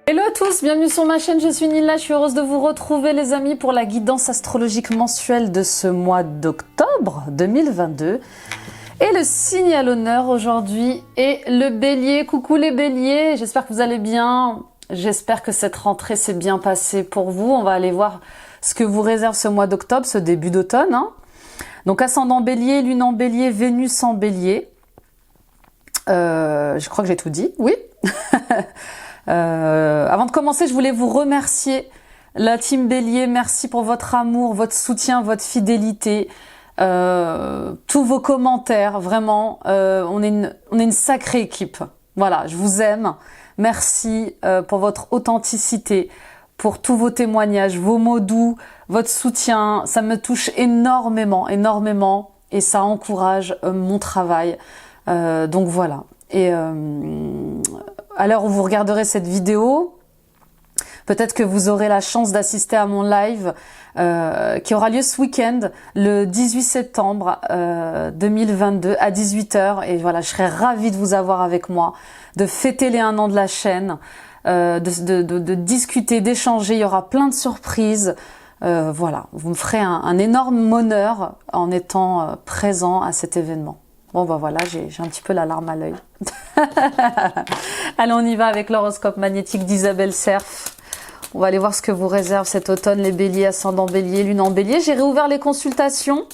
Hello à tous, bienvenue sur ma chaîne, je suis Nila, je suis heureuse de vous retrouver les amis pour la guidance astrologique mensuelle de ce mois d'octobre 2022. Et le signe à l'honneur aujourd'hui est le Bélier. Coucou les Béliers, j'espère que vous allez bien, j'espère que cette rentrée s'est bien passée pour vous. On va aller voir ce que vous réserve ce mois d'octobre, ce début d'automne. Donc ascendant Bélier, lune en Bélier, Vénus en Bélier. Je crois que j'ai tout dit, oui. Avant de commencer, je voulais vous remercier, la team Bélier. Merci pour votre amour, votre soutien, votre fidélité, tous vos commentaires. Vraiment, on est une sacrée équipe. Voilà, je vous aime. Merci pour votre authenticité, pour tous vos témoignages, vos mots doux, votre soutien. Ça me touche énormément, énormément, et ça encourage mon travail. Donc voilà. Et à l'heure où vous regarderez cette vidéo, peut-être que vous aurez la chance d'assister à mon live qui aura lieu ce week-end, le 18 septembre 2022 à 18 h. Et voilà, je serai ravie de vous avoir avec moi, de fêter les 1 an de la chaîne, de discuter, d'échanger. Il y aura plein de surprises. Voilà, vous me ferez un énorme honneur en étant présent à cet événement. Bon bah voilà, j'ai un petit peu la larme à l'œil. Allez, on y va avec l'horoscope magnétique d'Isabelle Serf. On va aller voir ce que vous réserve cet automne les Béliers, ascendant Bélier, lune en Bélier. J'ai réouvert les consultations,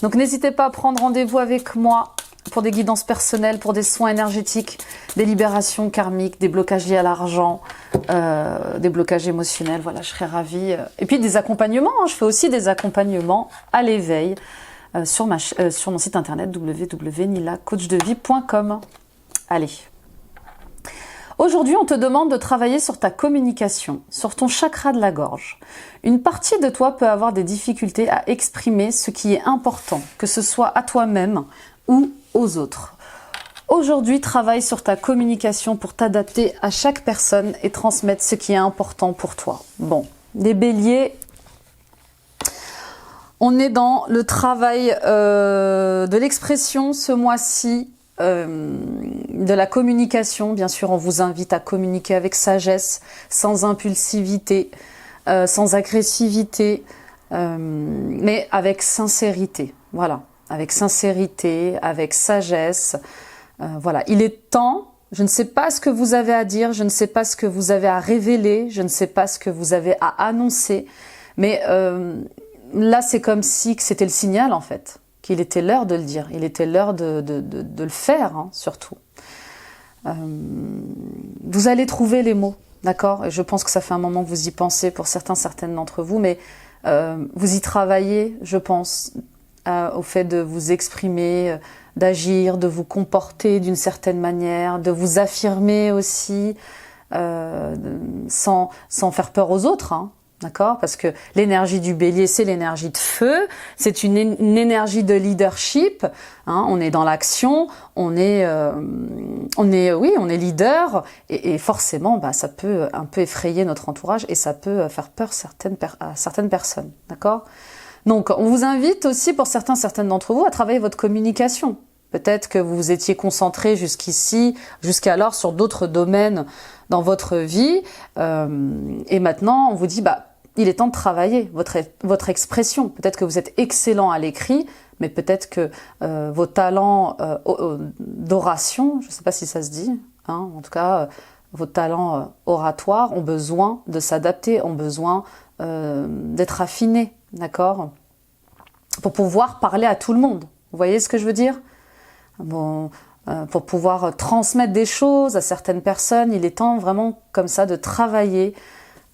donc n'hésitez pas à prendre rendez-vous avec moi pour des guidances personnelles, pour des soins énergétiques, des libérations karmiques, des blocages liés à l'argent, des blocages émotionnels. Voilà, je serais ravie. Et puis des accompagnements, je fais aussi des accompagnements à l'éveil. Sur mon site internet www.nilacoachdevie.com. Allez. Aujourd'hui, on te demande de travailler sur ta communication, sur ton chakra de la gorge. Une partie de toi peut avoir des difficultés à exprimer ce qui est important, que ce soit à toi-même ou aux autres. Aujourd'hui, travaille sur ta communication pour t'adapter à chaque personne et transmettre ce qui est important pour toi. Bon, les béliers... On est dans le travail de l'expression ce mois-ci, de la communication. Bien sûr, on vous invite à communiquer avec sagesse, sans impulsivité, sans agressivité, mais avec sincérité. Voilà, avec sincérité, avec sagesse. Voilà, il est temps. Je ne sais pas ce que vous avez à dire, je ne sais pas ce que vous avez à révéler, je ne sais pas ce que vous avez à annoncer, mais... là, c'est comme si c'était le signal, en fait, qu'il était l'heure de le dire. Il était l'heure de le faire, hein, surtout. Vous allez trouver les mots, d'accord? Et je pense que ça fait un moment que vous y pensez pour certaines d'entre vous, mais vous y travaillez, je pense, au fait de vous exprimer, d'agir, de vous comporter d'une certaine manière, de vous affirmer aussi, sans faire peur aux autres, hein. D'accord? Parce que l'énergie du bélier, c'est l'énergie de feu, c'est une énergie de leadership, hein, on est dans l'action, on est leader, et forcément, bah, ça peut un peu effrayer notre entourage, et ça peut faire peur à certaines personnes, d'accord? Donc, on vous invite aussi, pour certaines d'entre vous, à travailler votre communication. Peut-être que vous vous étiez concentré jusqu'alors sur d'autres domaines dans votre vie, et maintenant on vous dit bah il est temps de travailler votre expression. Peut-être que vous êtes excellent à l'écrit, mais peut-être que vos talents d'oration, je ne sais pas si ça se dit, hein, en tout cas vos talents oratoires ont besoin de s'adapter, ont besoin d'être affinés, d'accord, pour pouvoir parler à tout le monde. Vous voyez ce que je veux dire? Bon, pour pouvoir transmettre des choses à certaines personnes, il est temps vraiment comme ça de travailler.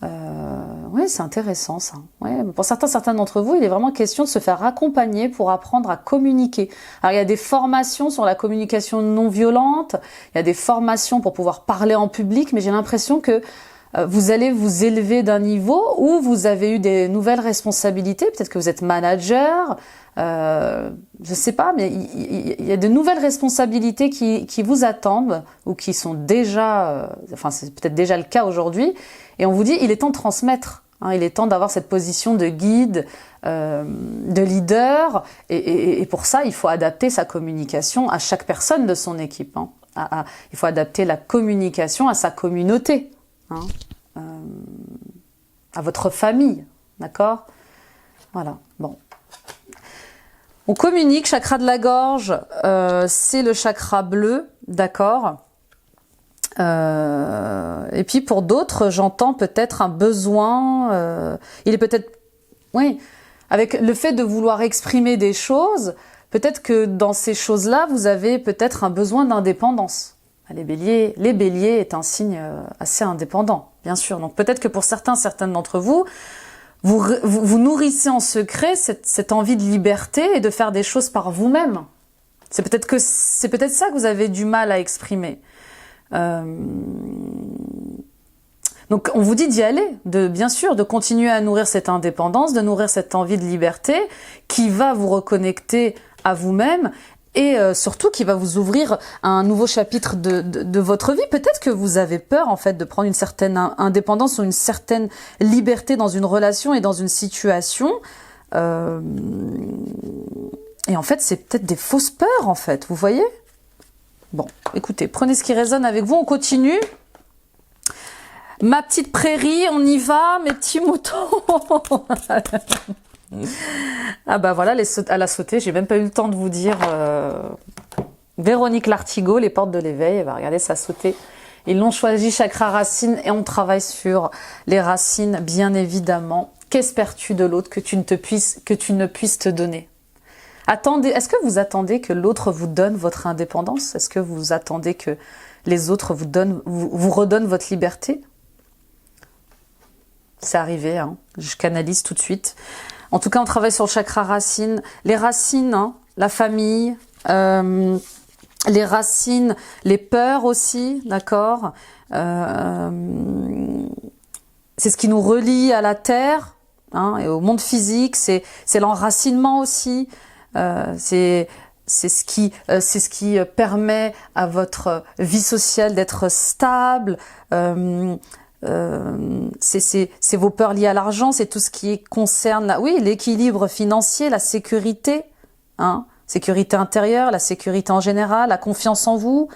Oui, c'est intéressant ça. Ouais, pour certains d'entre vous, il est vraiment question de se faire accompagner pour apprendre à communiquer. Alors il y a des formations sur la communication non violente, il y a des formations pour pouvoir parler en public, mais j'ai l'impression que vous allez vous élever d'un niveau où vous avez eu des nouvelles responsabilités, peut-être que vous êtes manager, je sais pas, mais il y a de nouvelles responsabilités qui vous attendent ou qui sont déjà, enfin c'est peut-être déjà le cas aujourd'hui, et on vous dit il est temps de transmettre, hein, il est temps d'avoir cette position de guide, de leader, et pour ça il faut adapter sa communication à chaque personne de son équipe, hein. Il faut adapter la communication à sa communauté. hein, à votre famille, d'accord? Voilà, bon. On communique, chakra de la gorge, c'est le chakra bleu, d'accord? Et puis pour d'autres, j'entends peut-être un besoin, il est peut-être, oui, avec le fait de vouloir exprimer des choses, peut-être que dans ces choses-là, vous avez peut-être un besoin d'indépendance. Les béliers est un signe assez indépendant, bien sûr. Donc peut-être que pour certaines d'entre vous, vous nourrissez en secret cette envie de liberté et de faire des choses par vous-même. C'est peut-être ça que vous avez du mal à exprimer. Donc on vous dit d'y aller, bien sûr, de continuer à nourrir cette indépendance, de nourrir cette envie de liberté qui va vous reconnecter à vous-même et surtout qui va vous ouvrir un nouveau chapitre de votre vie. Peut-être que vous avez peur en fait de prendre une certaine indépendance ou une certaine liberté dans une relation et dans une situation. Et en fait, c'est peut-être des fausses peurs en fait, vous voyez ? Bon, écoutez, prenez ce qui résonne avec vous, on continue. Ma petite prairie, on y va, mes petits moutons. Ah bah voilà, elle a sauté, j'ai même pas eu le temps de vous dire. Véronique Lartigot, les portes de l'éveil, bah regardez, ça a sauté. Ils l'ont choisi, chakra racine, et on travaille sur les racines, bien évidemment. Qu'espères-tu de l'autre que tu ne puisses te donner ? Est-ce que vous attendez que l'autre vous donne votre indépendance ? Est-ce que vous attendez que les autres vous redonnent votre liberté ? C'est arrivé, hein. Je canalise tout de suite. En tout cas, on travaille sur le chakra racine. Les racines, hein, la famille, les racines, les peurs aussi, d'accord. C'est ce qui nous relie à la terre, hein, et au monde physique. C'est l'enracinement aussi. C'est ce qui permet à votre vie sociale d'être stable. C'est vos peurs liées à l'argent, c'est tout ce qui concerne l'équilibre financier, la sécurité, hein, sécurité intérieure, la sécurité en général, la confiance en vous.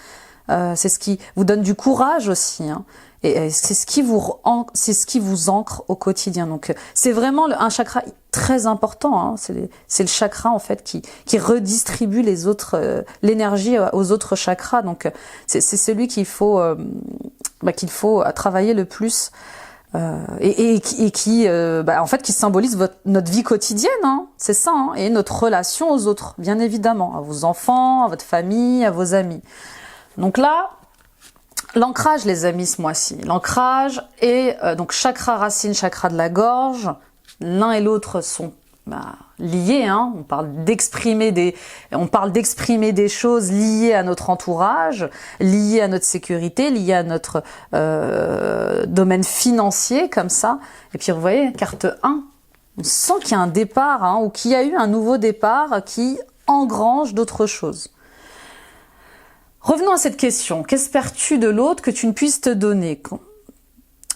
C'est ce qui vous donne du courage aussi, hein. Et c'est ce qui vous ancre au quotidien. Donc c'est vraiment un chakra très important, hein. C'est le chakra en fait qui redistribue l'énergie aux autres chakras. Donc c'est celui qu'il faut travailler le plus et qui en fait qui symbolise notre vie quotidienne, hein. C'est ça, hein. Et notre relation aux autres, bien évidemment, à vos enfants, à votre famille, à vos amis. Donc là, l'ancrage, les amis, ce mois-ci. L'ancrage et donc chakra racine, chakra de la gorge. L'un et l'autre sont liés, hein. On parle d'exprimer des choses liées à notre entourage, liées à notre sécurité, liées à notre domaine financier, comme ça. Et puis vous voyez, carte 1, on sent qu'il y a un départ, hein, ou qu'il y a eu un nouveau départ qui engrange d'autres choses. Revenons à cette question. Qu'espères-tu de l'autre que tu ne puisses te donner ?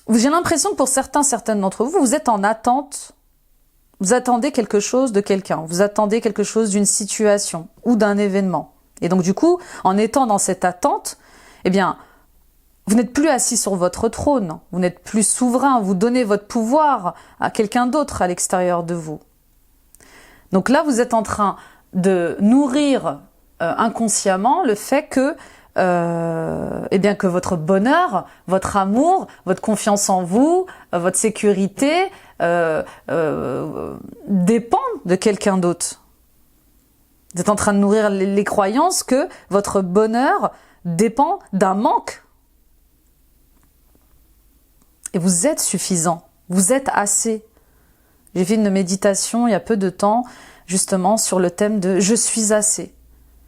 J'ai l'impression que pour certaines d'entre vous, vous êtes en attente. Vous attendez quelque chose de quelqu'un. Vous attendez quelque chose d'une situation ou d'un événement. Et donc du coup, en étant dans cette attente, eh bien, vous n'êtes plus assis sur votre trône. Vous n'êtes plus souverain. Vous donnez votre pouvoir à quelqu'un d'autre à l'extérieur de vous. Donc là, vous êtes en train de nourrir inconsciemment le fait que que votre bonheur, votre amour, votre confiance en vous, votre sécurité dépendent de quelqu'un d'autre. Vous êtes en train de nourrir les croyances que votre bonheur dépend d'un manque. Et vous êtes suffisant, vous êtes assez. J'ai fait une méditation il y a peu de temps justement sur le thème de « je suis assez ».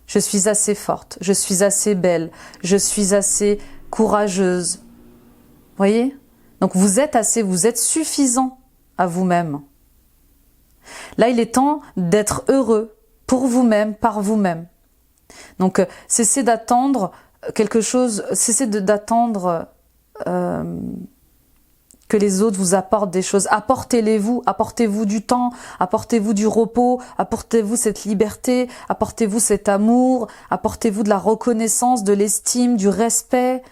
Je suis assez forte, je suis assez belle, je suis assez courageuse. Vous voyez ? Donc vous êtes assez, vous êtes suffisant à vous-même. Là, il est temps d'être heureux pour vous-même, par vous-même. Donc cessez d'attendre quelque chose, cessez d'attendre que les autres vous apportent des choses. Apportez-les-vous, apportez-vous du temps, apportez-vous du repos, apportez-vous cette liberté, apportez-vous cet amour, apportez-vous de la reconnaissance, de l'estime, du respect.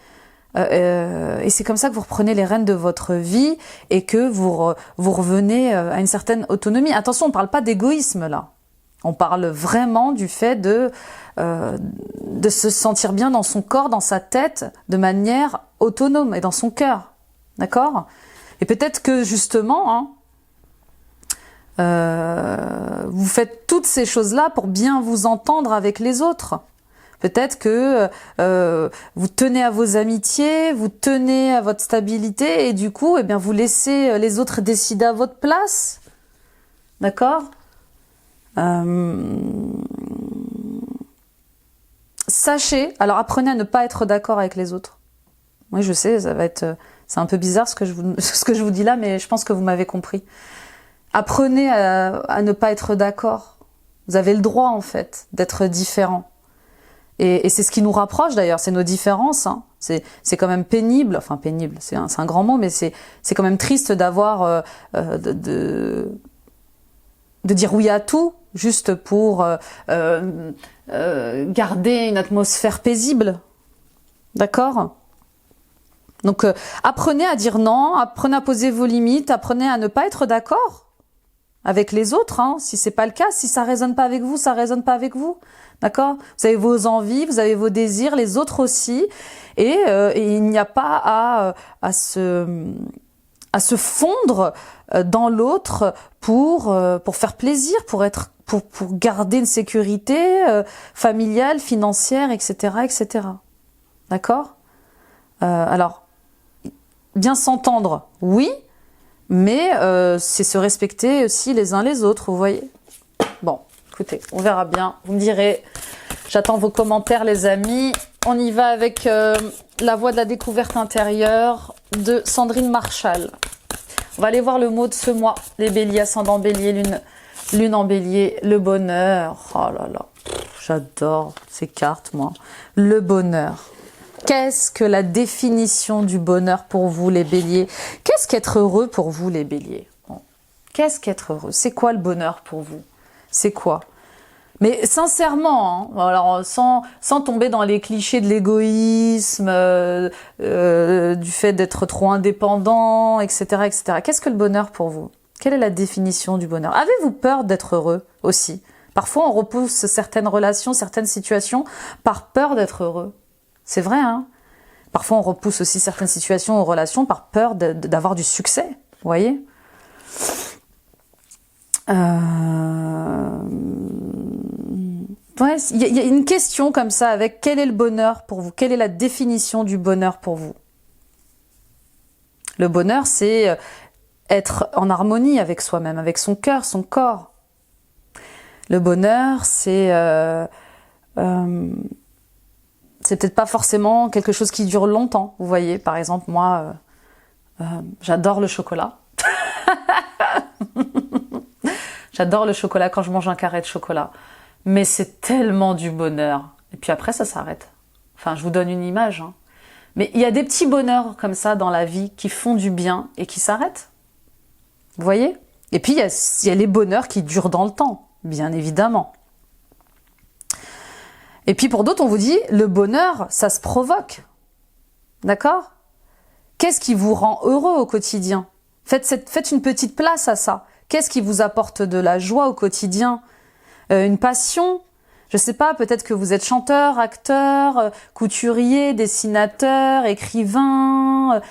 Et c'est comme ça que vous reprenez les rênes de votre vie et que vous revenez à une certaine autonomie. Attention, on ne parle pas d'égoïsme là. On parle vraiment du fait de se sentir bien dans son corps, dans sa tête, de manière autonome et dans son cœur. D'accord? Et peut-être que justement, vous faites toutes ces choses-là pour bien vous entendre avec les autres. Peut-être que vous tenez à vos amitiés, vous tenez à votre stabilité et du coup, eh bien, vous laissez les autres décider à votre place. D'accord? Sachez, alors apprenez à ne pas être d'accord avec les autres. Oui, je sais, c'est un peu bizarre ce que je vous dis là, mais je pense que vous m'avez compris. Apprenez à ne pas être d'accord. Vous avez le droit, en fait, d'être différent. Et c'est ce qui nous rapproche, d'ailleurs, c'est nos différences. Hein. C'est quand même pénible, enfin pénible, c'est un grand mot, mais c'est quand même triste d'avoir de dire oui à tout, juste pour garder une atmosphère paisible. D'accord ? Donc, apprenez à dire non, apprenez à poser vos limites, apprenez à ne pas être d'accord avec les autres, hein, si c'est pas le cas, si ça résonne pas avec vous, ça résonne pas avec vous, d'accord? Vous avez vos envies, vous avez vos désirs, les autres aussi, et il n'y a pas à se fondre dans l'autre pour faire plaisir, pour garder une sécurité familiale, financière, etc., etc. D'accord? Alors, bien s'entendre, oui. Mais c'est se respecter aussi les uns les autres, vous voyez. Bon, écoutez, on verra bien. Vous me direz, j'attends vos commentaires les amis. On y va avec la voix de la découverte intérieure de Sandrine Marshall. On va aller voir le mot de ce mois. Les béliers, ascendant bélier, lune en bélier, le bonheur. Oh là là, j'adore ces cartes moi. Le bonheur. Qu'est-ce que la définition du bonheur pour vous, les béliers? Qu'est-ce qu'être heureux pour vous, les béliers? Bon. Qu'est-ce qu'être heureux? C'est quoi le bonheur pour vous? C'est quoi? Mais sincèrement, hein, alors sans tomber dans les clichés de l'égoïsme, du fait d'être trop indépendant, etc., etc. Qu'est-ce que le bonheur pour vous? Quelle est la définition du bonheur? Avez-vous peur d'être heureux aussi? Parfois, on repousse certaines relations, certaines situations par peur d'être heureux. C'est vrai, hein. Parfois, on repousse aussi certaines situations ou relations par peur d'avoir du succès, vous voyez. Ouais, il y a une question comme ça avec quel est le bonheur pour vous? Quelle est la définition du bonheur pour vous? Le bonheur, c'est être en harmonie avec soi-même, avec son cœur, son corps. Le bonheur, c'est peut-être pas forcément quelque chose qui dure longtemps. Vous voyez, par exemple, moi, j'adore le chocolat. J'adore le chocolat quand je mange un carré de chocolat. Mais c'est tellement du bonheur. Et puis après, ça s'arrête. Enfin, je vous donne une image. Hein. Mais il y a des petits bonheurs comme ça dans la vie qui font du bien et qui s'arrêtent. Vous voyez? Et puis, il y a les bonheurs qui durent dans le temps, bien évidemment. Et puis pour d'autres, on vous dit, le bonheur, ça se provoque. D'accord? Qu'est-ce qui vous rend heureux au quotidien? Faites une petite place à ça. Qu'est-ce qui vous apporte de la joie au quotidien? Une passion? Je sais pas, peut-être que vous êtes chanteur, acteur, couturier, dessinateur, écrivain,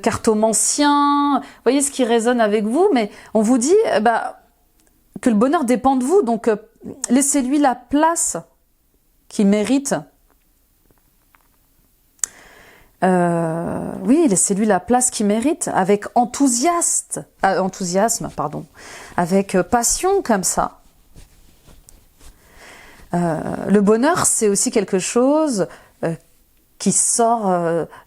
cartomancien. Vous voyez ce qui résonne avec vous, mais on vous dit que le bonheur dépend de vous, donc laissez-lui la place qu'il mérite. Oui, laissez-lui la place qu'il mérite, avec enthousiasme, avec passion comme ça. Le bonheur, c'est aussi quelque chose qui sort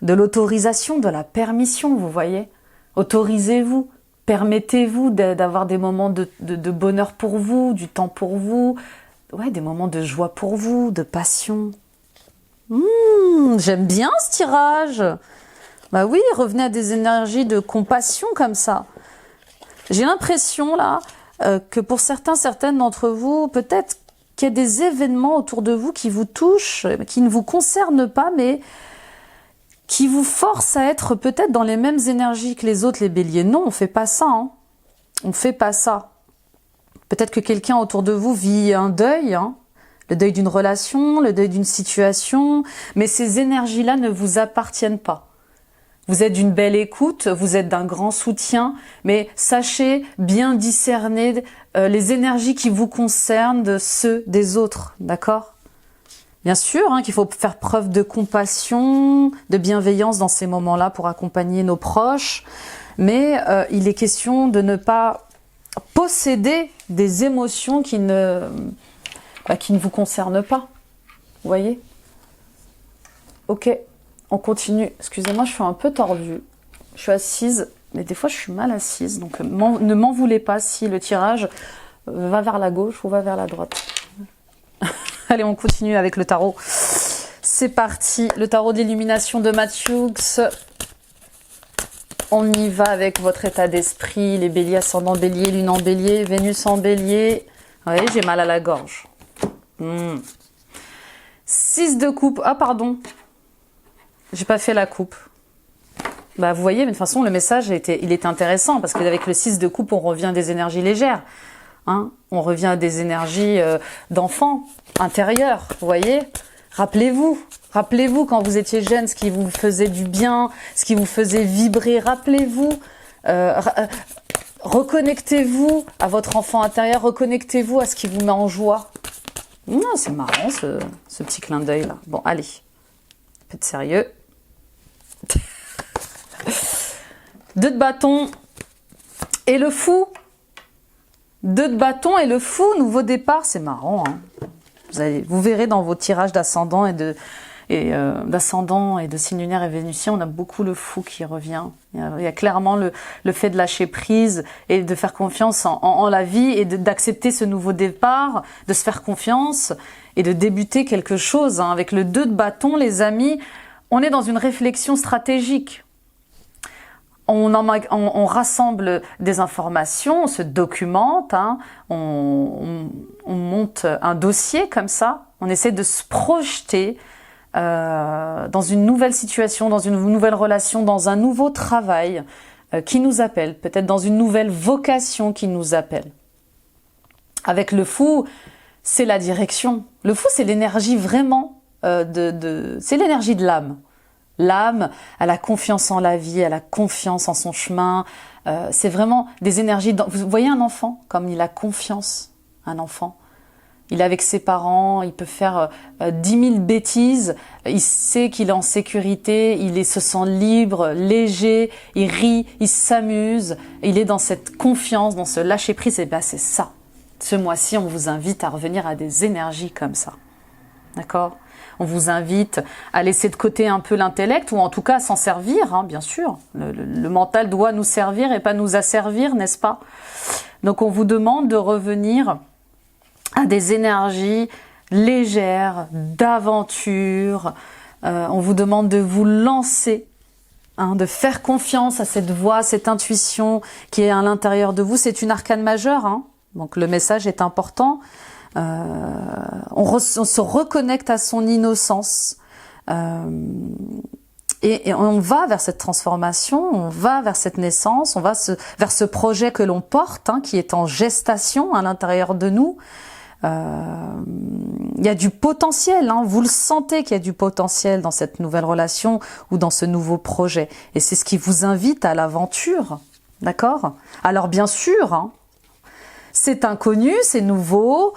de l'autorisation, de la permission, vous voyez. Autorisez-vous, permettez-vous d'avoir des moments de bonheur pour vous, du temps pour vous, ouais, des moments de joie pour vous, de passion. J'aime bien ce tirage. Bah oui, revenez à des énergies de compassion comme ça. J'ai l'impression là que pour certaines d'entre vous, peut-être qu'il y a des événements autour de vous qui vous touchent, qui ne vous concernent pas, mais qui vous force à être peut-être dans les mêmes énergies que les autres, les béliers. Non, on fait pas ça. Hein. On fait pas ça. Peut-être que quelqu'un autour de vous vit un deuil, hein, le deuil d'une relation, le deuil d'une situation, mais ces énergies-là ne vous appartiennent pas. Vous êtes d'une belle écoute, vous êtes d'un grand soutien, mais sachez bien discerner les énergies qui vous concernent de ceux des autres, d'accord ? Bien sûr hein, qu'il faut faire preuve de compassion, de bienveillance dans ces moments-là pour accompagner nos proches, mais il est question de ne pas posséder des émotions qui ne vous concernent pas. Vous voyez ? Ok, on continue. Excusez-moi, je suis un peu tordue. Je suis assise, mais des fois je suis mal assise, donc ne m'en voulez pas si le tirage va vers la gauche ou va vers la droite. Allez, on continue avec le tarot. C'est parti, le tarot d'illumination de Mathieu. On y va avec votre état d'esprit, les béliers, ascendant bélier, lune en bélier, Vénus en bélier. Oui, j'ai mal à la gorge. 6 de coupe. Ah, pardon. J'ai pas fait la coupe. Bah, vous voyez, mais de toute façon, le message, il était intéressant parce qu'avec le 6 de coupe, on revient à des énergies légères. Hein, on revient à des énergies d'enfants, intérieures, vous voyez. Rappelez-vous quand vous étiez jeune, ce qui vous faisait du bien, ce qui vous faisait vibrer. Rappelez-vous, reconnectez-vous à votre enfant intérieur, reconnectez-vous à ce qui vous met en joie. C'est marrant ce petit clin d'œil là. Bon, allez, un peu de sérieux. 2 de bâton et le fou. 2 de bâton et le fou, nouveau départ, c'est marrant. Hein. Vous verrez dans vos tirages d'ascendant et de signe lunaire et vénusien, on a beaucoup le fou qui revient. Il y a clairement le fait de lâcher prise et de faire confiance en la vie et d'accepter ce nouveau départ, de se faire confiance et de débuter quelque chose. Hein. Avec le 2 de bâton, les amis, on est dans une réflexion stratégique. On rassemble des informations, on se documente, hein, on monte un dossier comme ça, on essaie de se projeter dans une nouvelle situation, dans une nouvelle relation, dans un nouveau travail qui nous appelle, peut-être dans une nouvelle vocation qui nous appelle. Avec le fou, c'est la direction. Le fou, c'est l'énergie vraiment, c'est l'énergie de l'âme. L'âme, elle a confiance en la vie, elle a confiance en son chemin. C'est vraiment des énergies. Vous voyez un enfant, comme il a confiance, un enfant. Il est avec ses parents, il peut faire 10 000 bêtises. Il sait qu'il est en sécurité, se sent libre, léger, il rit, il s'amuse. Il est dans cette confiance, dans ce lâcher-prise. Et bien c'est ça. Ce mois-ci, on vous invite à revenir à des énergies comme ça. D'accord ? On vous invite à laisser de côté un peu l'intellect, ou en tout cas à s'en servir, hein, bien sûr. Le mental doit nous servir et pas nous asservir, n'est-ce pas? Donc on vous demande de revenir à des énergies légères, d'aventure. On vous demande de vous lancer, hein, de faire confiance à cette voix, cette intuition qui est à l'intérieur de vous. C'est une arcane majeure, hein, donc le message est important. On se reconnecte à son innocence et on va vers cette transformation, on va vers cette naissance, on va vers ce projet que l'on porte, hein, qui est en gestation à l'intérieur de nous. Il y a du potentiel, hein, vous le sentez qu'il y a du potentiel dans cette nouvelle relation ou dans ce nouveau projet, et c'est ce qui vous invite à l'aventure, d'accord? Alors bien sûr, hein, c'est inconnu, c'est nouveau,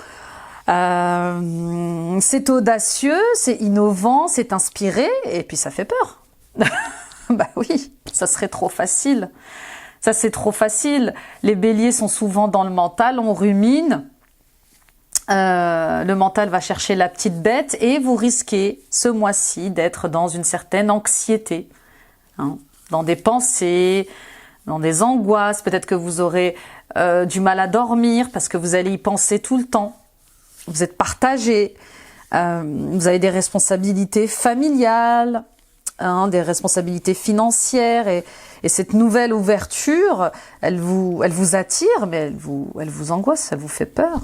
c'est audacieux, c'est innovant, c'est inspiré, et puis ça fait peur. Bah oui, ça serait trop facile. Ça c'est trop facile. Les béliers sont souvent dans le mental, on rumine. Le mental va chercher la petite bête et vous risquez ce mois-ci d'être dans une certaine anxiété, hein, dans des pensées, dans des angoisses. Peut-être que vous aurez du mal à dormir parce que vous allez y penser tout le temps. Vous êtes partagé, vous avez des responsabilités familiales, hein, des responsabilités financières, et cette nouvelle ouverture, elle vous attire, mais elle vous angoisse, elle vous fait peur.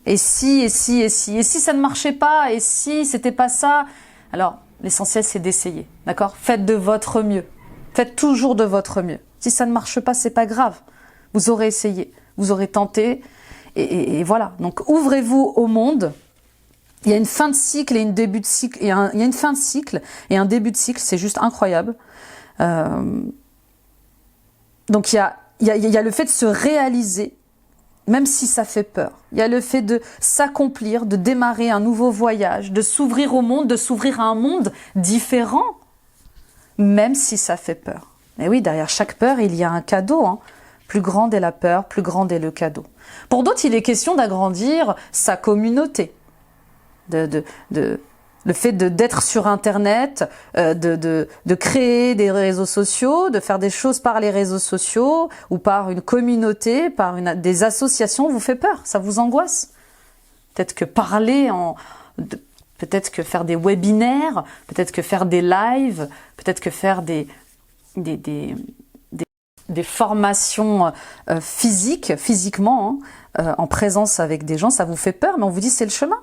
Et si ça ne marchait pas, et si c'était pas ça? Alors, L'essentiel, c'est d'essayer, d'accord? Faites de votre mieux. Faites toujours de votre mieux. Si ça ne marche pas, c'est pas grave. Vous aurez essayé, vous aurez tenté, et voilà. Donc, ouvrez-vous au monde. Il y a une fin de cycle et un début de cycle. Il y a une fin de cycle et un début de cycle, c'est juste incroyable. Donc, il y a le fait de se réaliser, même si ça fait peur. Il y a le fait de s'accomplir, de démarrer un nouveau voyage, de s'ouvrir au monde, de s'ouvrir à un monde différent, même si ça fait peur. Mais oui, derrière chaque peur, il y a un cadeau, hein. Plus grande est la peur, plus grande est le cadeau. Pour d'autres, il est question d'agrandir sa communauté. Le fait d'être sur Internet, de créer des réseaux sociaux, de faire des choses par les réseaux sociaux ou par une communauté, par des associations vous fait peur, ça vous angoisse. Peut-être que peut-être que faire des webinaires, peut-être que faire des lives, peut-être que faire des formations physiquement, hein, en présence avec des gens, ça vous fait peur, mais on vous dit c'est le chemin.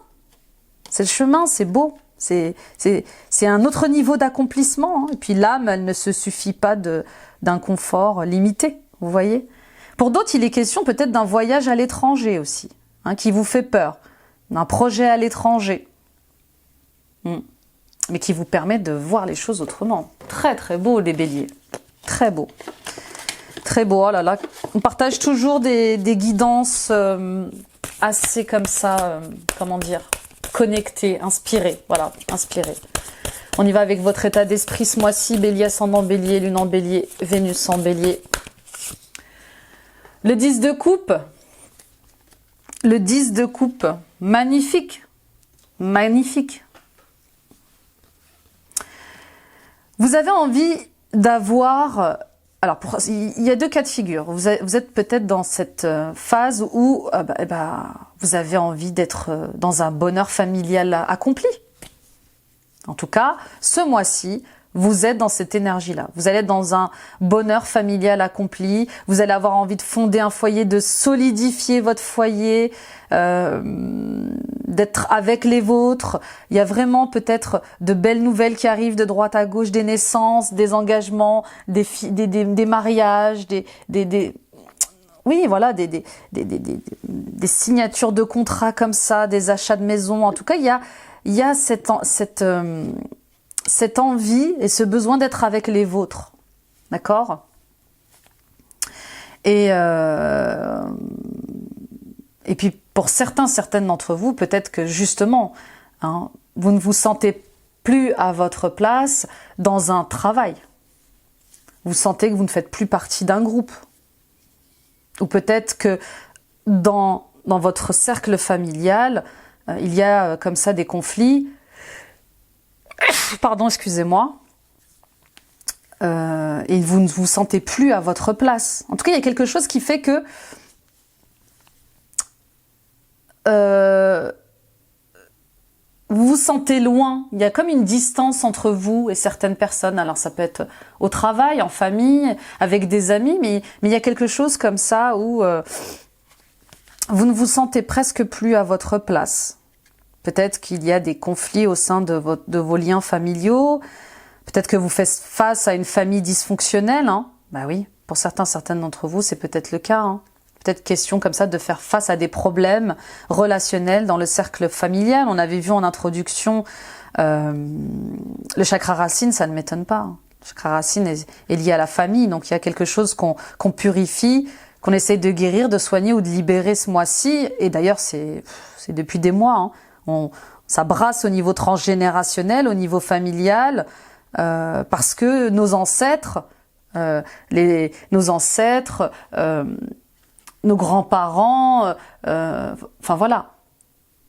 C'est le chemin, c'est beau. C'est un autre niveau d'accomplissement. Hein. Et puis l'âme, elle ne se suffit pas d'un confort limité, vous voyez. Pour d'autres, il est question peut-être d'un voyage à l'étranger aussi, hein, qui vous fait peur, d'un projet à l'étranger, mais qui vous permet de voir les choses autrement. Très très beau les béliers, très beau. Très beau, oh là là. On partage toujours des guidances assez comme ça, comment dire, connectées, inspirées. Voilà, inspirées. On y va avec votre état d'esprit ce mois-ci. Bélier, ascendant bélier, lune en bélier, Vénus en bélier. Le 10 de coupe. Le 10 de coupe. Magnifique. Magnifique. Vous avez envie d'avoir... Alors, il y a deux cas de figure. Vous êtes peut-être dans cette phase où vous avez envie d'être dans un bonheur familial accompli. En tout cas, ce mois-ci, vous êtes dans cette énergie-là. Vous allez être dans un bonheur familial accompli. Vous allez avoir envie de fonder un foyer, de solidifier votre foyer, d'être avec les vôtres. Il y a vraiment peut-être de belles nouvelles qui arrivent de droite à gauche, des naissances, des engagements, des mariages, oui, voilà, des signatures de contrats comme ça, des achats de maison. En tout cas, il y a cette envie et ce besoin d'être avec les vôtres. D'accord ? Et puis, pour certaines d'entre vous, peut-être que justement, hein, vous ne vous sentez plus à votre place dans un travail. Vous sentez que vous ne faites plus partie d'un groupe. Ou peut-être que dans votre cercle familial, il y a comme ça des conflits. Pardon, excusez-moi. Et vous ne vous sentez plus à votre place. En tout cas, il y a quelque chose qui fait que vous vous sentez loin. Il y a comme une distance entre vous et certaines personnes. Alors ça peut être au travail, en famille, avec des amis, mais il y a quelque chose comme ça où vous ne vous sentez presque plus à votre place. Peut-être qu'il y a des conflits au sein de vos liens familiaux. Peut-être que vous faites face à une famille dysfonctionnelle. Hein. Bah oui, pour certaines d'entre vous, c'est peut-être le cas. Hein. Peut-être question comme ça de faire face à des problèmes relationnels dans le cercle familial. On avait vu en introduction le chakra racine, ça ne m'étonne pas. Hein. Le chakra racine est lié à la famille, donc il y a quelque chose qu'on purifie, qu'on essaye de guérir, de soigner ou de libérer ce mois-ci. Et d'ailleurs, c'est depuis des mois. Hein. Ça brasse au niveau transgénérationnel, au niveau familial, parce que nos ancêtres, nos grands-parents, enfin voilà,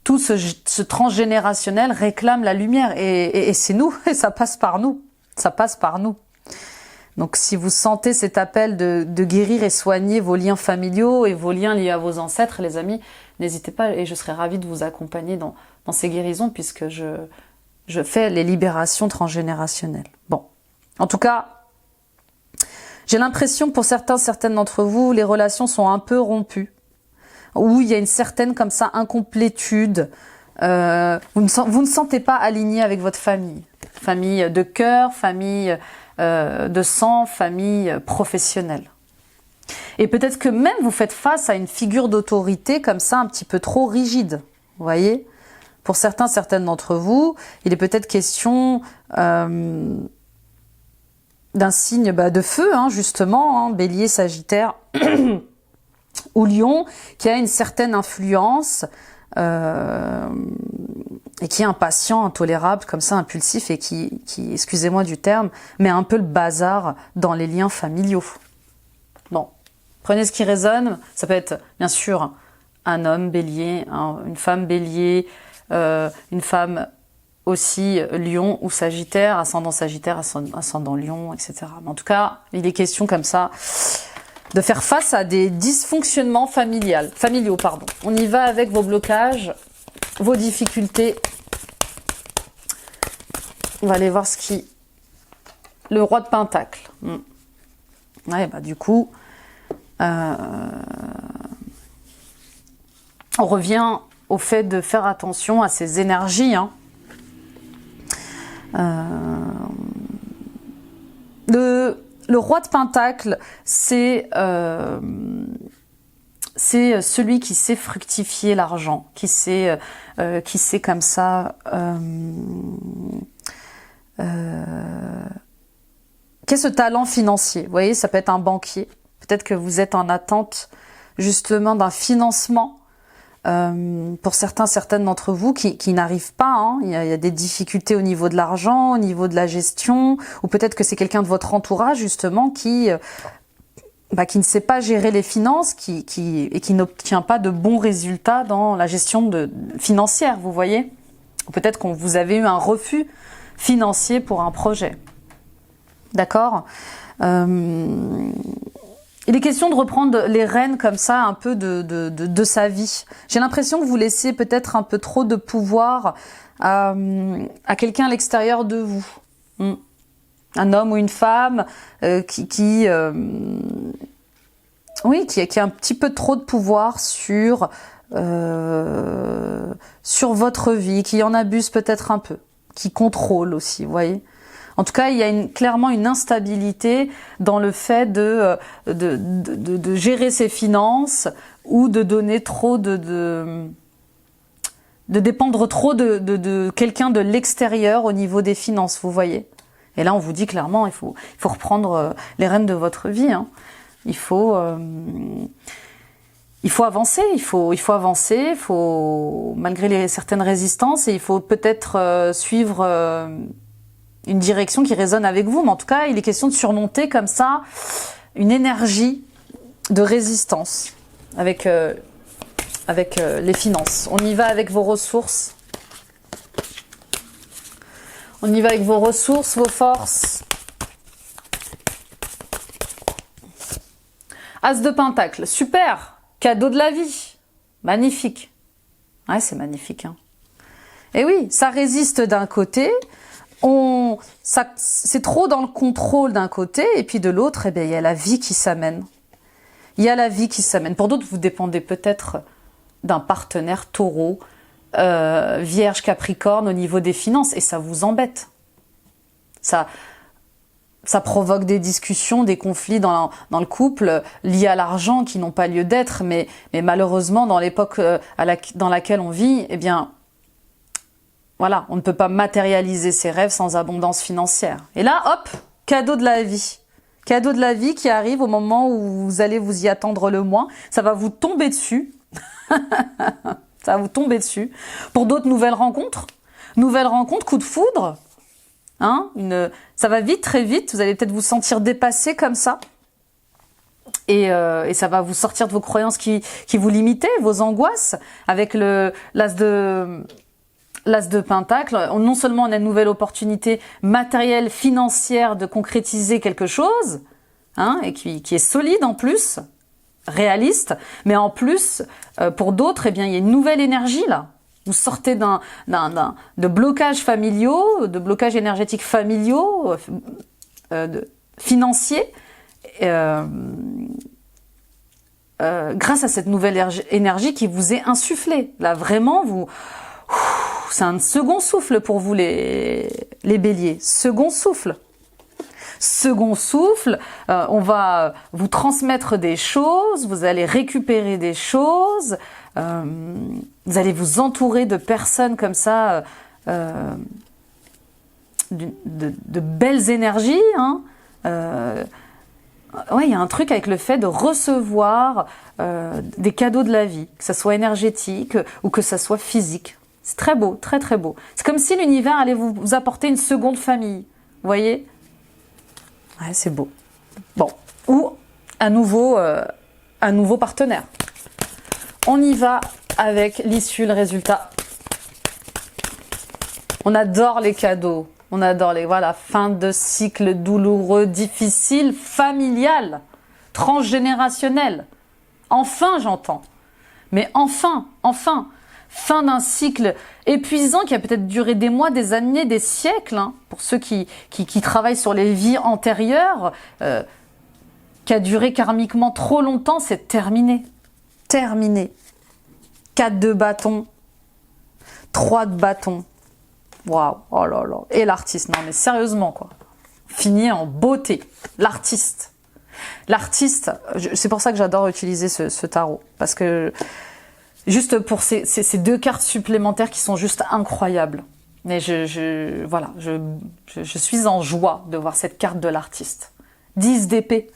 tout ce transgénérationnel réclame la lumière et c'est nous, et ça passe par nous, ça passe par nous. Donc si vous sentez cet appel de guérir et soigner vos liens familiaux et vos liens liés à vos ancêtres, les amis, n'hésitez pas et je serai ravie de vous accompagner dans ces guérisons puisque je fais les libérations transgénérationnelles. Bon, en tout cas, j'ai l'impression que pour certaines d'entre vous, les relations sont un peu rompues, où il y a une certaine comme ça incomplétude, vous ne sentez pas aligné avec votre famille. Famille de cœur, famille de sang, famille professionnelle. Et peut-être que même vous faites face à une figure d'autorité comme ça, un petit peu trop rigide. Vous voyez ? Pour certaines d'entre vous, il est peut-être question d'un signe de feu, hein, justement, hein, Bélier, Sagittaire ou Lion, qui a une certaine influence et qui est impatient, intolérable, comme ça, impulsif et qui, excusez-moi du terme, met un peu le bazar dans les liens familiaux. Bon, prenez ce qui résonne. Ça peut être, bien sûr, un homme Bélier, une femme Bélier, une femme aussi Lion ou Sagittaire, ascendant Sagittaire, ascendant Lion, etc. Mais en tout cas, il est question comme ça de faire face à des dysfonctionnements familiaux. On y va avec vos blocages, vos difficultés. On va aller voir ce qui... Le roi de Pentacle. Ouais, du coup, on revient au fait de faire attention à ces énergies. Hein. Le roi de Pentacle, c'est celui qui sait fructifier l'argent, qui sait comme ça qui a ce talent financier. Vous voyez, ça peut être un banquier. Peut-être que vous êtes en attente justement d'un financement pour certaines d'entre vous qui n'arrivent pas. Hein. Il y a des difficultés au niveau de l'argent, au niveau de la gestion, ou peut-être que c'est quelqu'un de votre entourage justement qui ne sait pas gérer les finances et qui n'obtient pas de bons résultats dans la gestion financière, vous voyez. Ou peut-être que vous avez eu un refus financier pour un projet. D'accord ? Il est question de reprendre les rênes comme ça un peu de sa vie. J'ai l'impression que vous laissez peut-être un peu trop de pouvoir à quelqu'un à l'extérieur de vous. Un homme ou une femme qui a un petit peu trop de pouvoir sur votre vie, qui en abuse peut-être un peu, qui contrôle aussi, vous voyez. En tout cas, il y a clairement une instabilité dans le fait de gérer ses finances ou de donner trop de dépendre trop de quelqu'un de l'extérieur au niveau des finances, vous voyez. Et là, on vous dit clairement, il faut reprendre les rênes de votre vie. Hein. Il faut avancer, il faut avancer, malgré certaines résistances, et il faut peut-être suivre une direction qui résonne avec vous, mais en tout cas, il est question de surmonter comme ça une énergie de résistance avec les finances. On y va avec vos ressources. On y va avec vos ressources, vos forces. As de Pentacle, super, cadeau de la vie, magnifique. Ouais, c'est magnifique. Hein. Et oui, ça résiste d'un côté. C'est trop dans le contrôle d'un côté, et puis de l'autre, il y a la vie qui s'amène. Il y a la vie qui s'amène. Pour d'autres, vous dépendez peut-être d'un partenaire taureau, vierge, capricorne au niveau des finances, et ça vous embête. Ça provoque des discussions, des conflits dans le couple liés à l'argent qui n'ont pas lieu d'être, mais malheureusement, dans l'époque dans laquelle on vit, voilà, on ne peut pas matérialiser ses rêves sans abondance financière. Et là, hop, cadeau de la vie. Cadeau de la vie qui arrive au moment où vous allez vous y attendre le moins. Ça va vous tomber dessus. Ça va vous tomber dessus. Pour d'autres, nouvelles rencontres, coup de foudre. Hein, ça va vite, très vite. Vous allez peut-être vous sentir dépassé comme ça. Et ça va vous sortir de vos croyances qui vous limitaient, vos angoisses, avec l'as de Pentacle. Non seulement on a une nouvelle opportunité matérielle, financière de concrétiser quelque chose, hein, et qui est solide en plus, réaliste, mais en plus, pour d'autres, il y a une nouvelle énergie là. Vous sortez de blocages familiaux, de blocages énergétiques familiaux, financiers, grâce à cette nouvelle énergie qui vous est insufflée. Là, vraiment, c'est un second souffle pour vous les béliers. Second souffle. Second souffle, on va vous transmettre des choses, vous allez récupérer des choses, vous allez vous entourer de personnes comme ça, de belles énergies. Hein. Ouais, il y a un truc avec le fait de recevoir des cadeaux de la vie, que ça soit énergétique ou que ça soit physique. C'est très beau, très très beau. C'est comme si l'univers allait vous apporter une seconde famille, vous voyez ? Ouais, c'est beau. Bon, ou un nouveau partenaire. On y va avec l'issue, le résultat. On adore les cadeaux. On adore voilà, fin de cycle douloureux, difficile, familial, transgénérationnel. Enfin, j'entends. Mais enfin, fin d'un cycle épuisant qui a peut-être duré des mois, des années, des siècles, hein, pour ceux qui travaillent sur les vies antérieures, qui a duré karmiquement trop longtemps, c'est terminé. Terminé. 4 de bâton, 3 de bâton. Waouh, oh là là. Et l'artiste, non mais sérieusement quoi. Fini en beauté. L'artiste. L'artiste, c'est pour ça que j'adore utiliser ce tarot. Parce que juste pour ces 2 cartes supplémentaires qui sont juste incroyables. Mais voilà, je suis en joie de voir cette carte de l'artiste. 10 d'épée.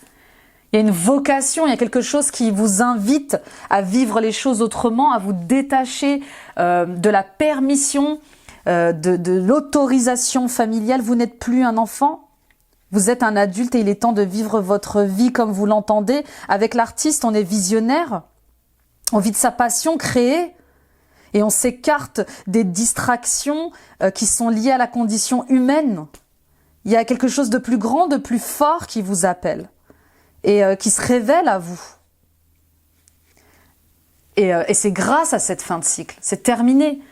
Il y a une vocation, il y a quelque chose qui vous invite à vivre les choses autrement, à vous détacher de la permission, de l'autorisation familiale. Vous n'êtes plus un enfant, vous êtes un adulte et il est temps de vivre votre vie comme vous l'entendez. Avec l'artiste, on est visionnaire. On vit de sa passion, créer, et on s'écarte des distractions qui sont liées à la condition humaine. Il y a quelque chose de plus grand, de plus fort qui vous appelle et qui se révèle à vous. Et c'est grâce à cette fin de cycle. C'est terminé.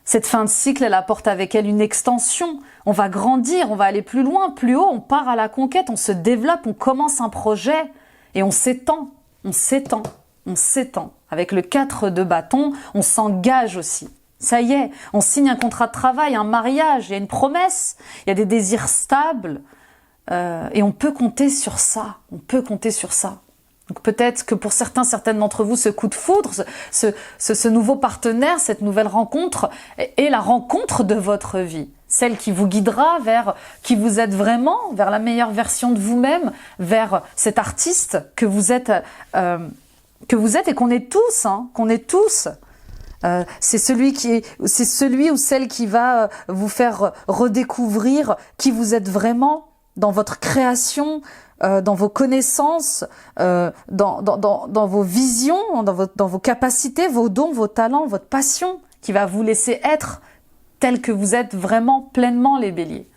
Cette fin de cycle, elle apporte avec elle une extension. On va grandir, on va aller plus loin, plus haut, on part à la conquête, on se développe, on commence un projet et on s'étend, on s'étend. On s'étend. Avec le 4 de bâton, on s'engage aussi. Ça y est, on signe un contrat de travail, un mariage, il y a une promesse, il y a des désirs stables. Et on peut compter sur ça. On peut compter sur ça. Donc peut-être que pour certaines d'entre vous, ce coup de foudre, ce nouveau partenaire, cette nouvelle rencontre est la rencontre de votre vie. Celle qui vous guidera vers qui vous êtes vraiment, vers la meilleure version de vous-même, vers cet artiste que vous êtes et qu'on est tous, hein, qu'on est tous. C'est celui ou celle qui va vous faire redécouvrir qui vous êtes vraiment dans votre création, dans vos connaissances, dans vos visions, dans vos capacités, vos dons, vos talents, votre passion, qui va vous laisser être tel que vous êtes vraiment pleinement les béliers.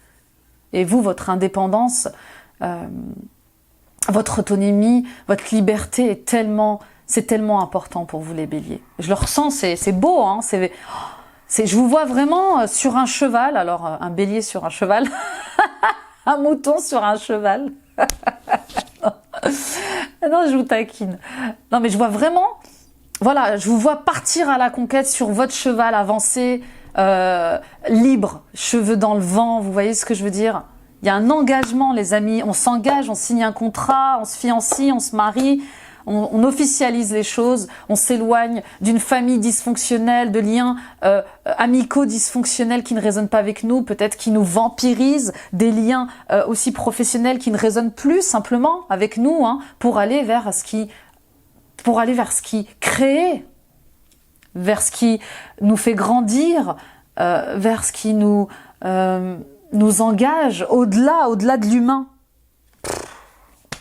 Et vous, votre indépendance, votre autonomie, votre liberté c'est tellement important pour vous les béliers. Je le ressens, c'est beau, hein, je vous vois vraiment sur un cheval, alors un bélier sur un cheval, un mouton sur un cheval. Non, je vous taquine. Non, mais je vois vraiment, voilà, je vous vois partir à la conquête sur votre cheval, avancer, libre, cheveux dans le vent, vous voyez ce que je veux dire ? Il y a un engagement, les amis, on s'engage, on signe un contrat, on se fiancie, on se marie, on officialise les choses, on s'éloigne d'une famille dysfonctionnelle, de liens amicaux dysfonctionnels qui ne résonnent pas avec nous, peut-être qui nous vampirisent, des liens aussi professionnels qui ne résonnent plus simplement avec nous, hein, pour aller vers ce qui crée, vers ce qui nous fait grandir, vers ce qui nous engage au-delà de l'humain.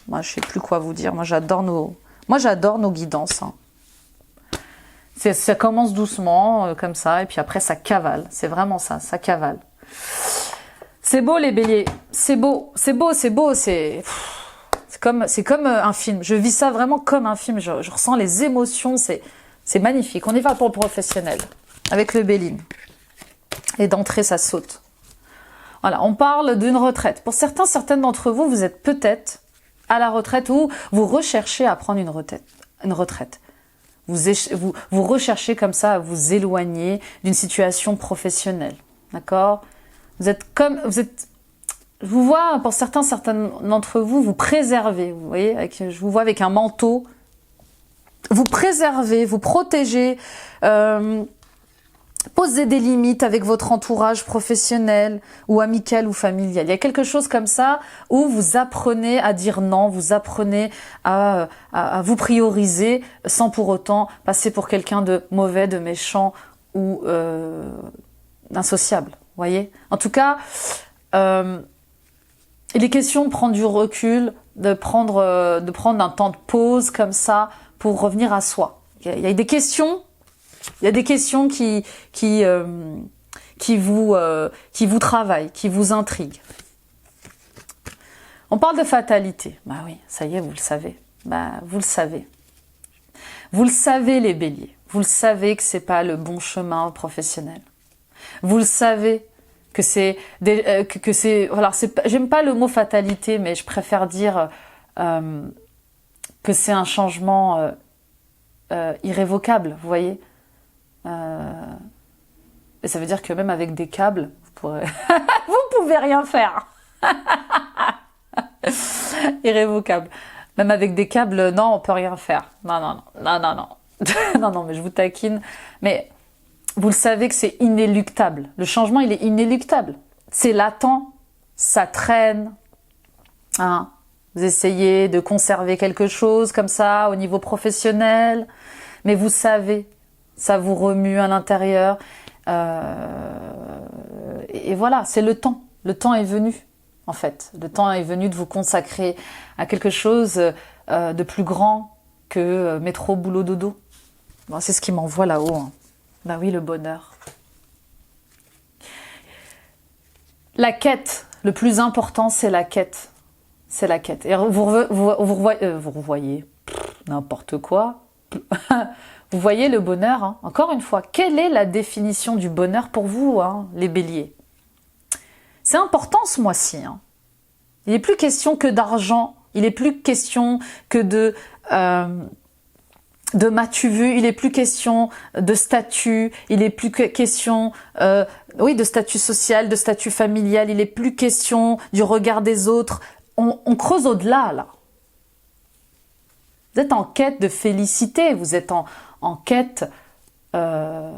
Moi, je sais plus quoi vous dire. Moi, j'adore nos guidances. Hein. Ça commence doucement, comme ça, et puis après, ça cavale. C'est vraiment ça cavale. C'est beau, les béliers. C'est beau. C'est comme un film. Je vis ça vraiment comme un film. Je ressens les émotions. C'est magnifique. On y va pour le professionnel. Avec le béline. Et d'entrée, ça saute. Voilà, on parle d'une retraite. Pour certaines d'entre vous, vous êtes peut-être à la retraite ou vous recherchez à prendre une retraite. vous recherchez comme ça à vous éloigner d'une situation professionnelle. D'accord? Je vous vois, pour certains d'entre vous, vous préservez, vous voyez, je vous vois avec un manteau. Vous préservez, vous protégez, posez des limites avec votre entourage professionnel ou amical ou familial. Il y a quelque chose comme ça où vous apprenez à dire non, vous apprenez à vous prioriser sans pour autant passer pour quelqu'un de mauvais, de méchant ou d'insociable. Vous voyez? En tout cas, il est question de prendre du recul, de prendre un temps de pause comme ça pour revenir à soi. Il y a des questions. Il y a des questions qui vous travaillent, qui vous intriguent. On parle de fatalité. Bah oui, ça y est, vous le savez. Bah, vous le savez. Vous le savez, les béliers. Vous le savez que c'est pas le bon chemin professionnel. Vous le savez que voilà, j'aime pas le mot fatalité, mais je préfère dire que c'est un changement irrévocable, vous voyez. Et ça veut dire que même avec des câbles, vous pouvez rien faire. Irrévocable. Même avec des câbles, non, on peut rien faire. Non. Non, mais je vous taquine. Mais vous le savez que c'est inéluctable. Le changement, il est inéluctable. C'est latent, ça traîne. Hein. Vous essayez de conserver quelque chose comme ça au niveau professionnel, mais vous savez, ça vous remue à l'intérieur. Et voilà, c'est le temps. Le temps est venu, en fait. Le temps est venu de vous consacrer à quelque chose de plus grand que métro, boulot, dodo. Bon, c'est ce qui m'envoie là-haut. Hein. Ben oui, le bonheur. La quête, le plus important, c'est la quête. C'est la quête. Et vous revoyez n'importe quoi. Vous voyez le bonheur, hein. Encore une fois, quelle est la définition du bonheur pour vous, hein, les béliers? C'est important ce mois-ci. Hein. Il n'est plus question que d'argent, il n'est plus question que de m'as-tu vu, il n'est plus question de statut, il n'est plus question de statut social, de statut familial, il n'est plus question du regard des autres. On creuse au-delà, là. Vous êtes en quête de félicité, vous êtes en quête de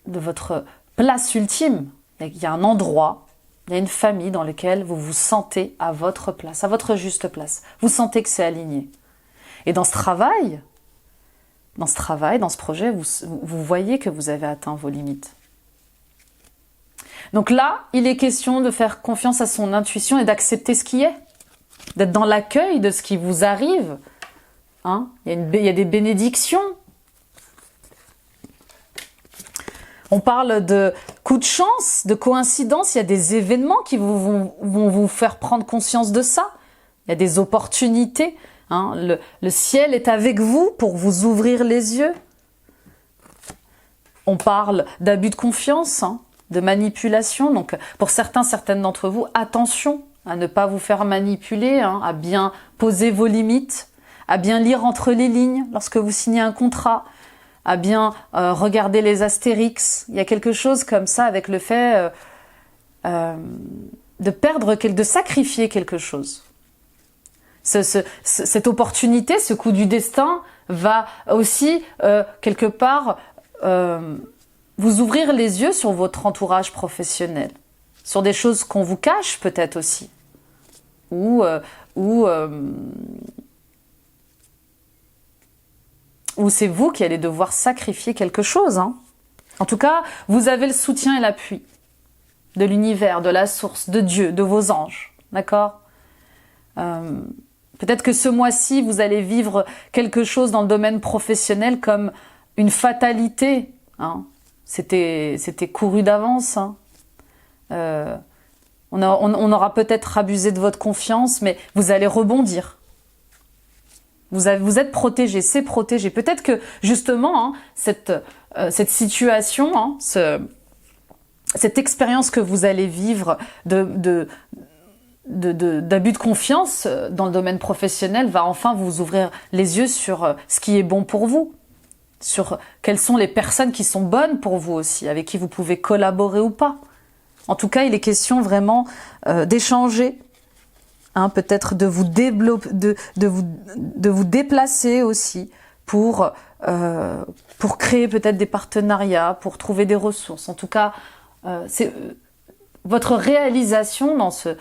votre place ultime. Il y a un endroit, il y a une famille dans laquelle vous vous sentez à votre place, à votre juste place. Vous sentez que c'est aligné. Et dans ce travail, dans ce projet, vous voyez que vous avez atteint vos limites. Donc là, il est question de faire confiance à son intuition et d'accepter ce qui est. D'être dans l'accueil de ce qui vous arrive. Hein, il y a des bénédictions. On parle de coups de chance, de coïncidence. Il y a des événements qui vont vous faire prendre conscience de ça. Il y a des opportunités. Hein, le ciel est avec vous pour vous ouvrir les yeux. On parle d'abus de confiance, hein, de manipulation. Donc, pour certaines d'entre vous, attention à ne pas vous faire manipuler, hein, à bien poser vos limites, à bien lire entre les lignes lorsque vous signez un contrat, à bien regarder les astérix. Il y a quelque chose comme ça avec le fait de sacrifier quelque chose. Cette opportunité, ce coup du destin va aussi quelque part vous ouvrir les yeux sur votre entourage professionnel, sur des choses qu'on vous cache peut-être aussi, ou c'est vous qui allez devoir sacrifier quelque chose. Hein. En tout cas, vous avez le soutien et l'appui de l'univers, de la source, de Dieu, de vos anges. D'accord ? Peut-être que ce mois-ci, vous allez vivre quelque chose dans le domaine professionnel comme une fatalité. Hein. C'était couru d'avance. Hein. On aura peut-être abusé de votre confiance, mais vous allez rebondir. Vous êtes protégé, c'est protégé. Peut-être que justement, hein, cette situation, hein, cette expérience que vous allez vivre d'abus de confiance dans le domaine professionnel va enfin vous ouvrir les yeux sur ce qui est bon pour vous. sur quelles sont les personnes qui sont bonnes pour vous aussi, avec qui vous pouvez collaborer ou pas. En tout cas, il est question vraiment d'échanger, hein, peut-être de vous développer, de vous déplacer aussi pour créer peut-être des partenariats, pour trouver des ressources. En tout cas, c'est votre réalisation dans ce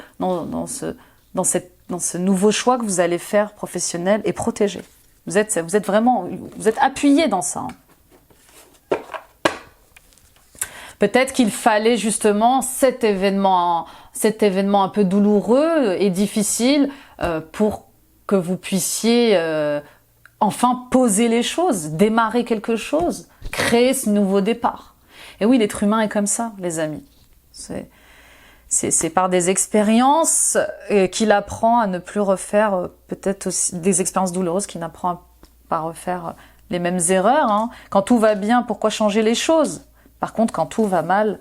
nouveau choix que vous allez faire professionnel est protégée. Vous êtes appuyé dans ça. Peut-être qu'il fallait justement cet événement un peu douloureux et difficile pour que vous puissiez enfin poser les choses, démarrer quelque chose, créer ce nouveau départ. Et oui, l'être humain est comme ça, les amis. C'est par des expériences qu'il apprend à ne plus refaire, peut-être aussi des expériences douloureuses qu'il apprend à pas refaire les mêmes erreurs. Hein. Quand tout va bien, pourquoi changer les choses? Par contre, quand tout va mal,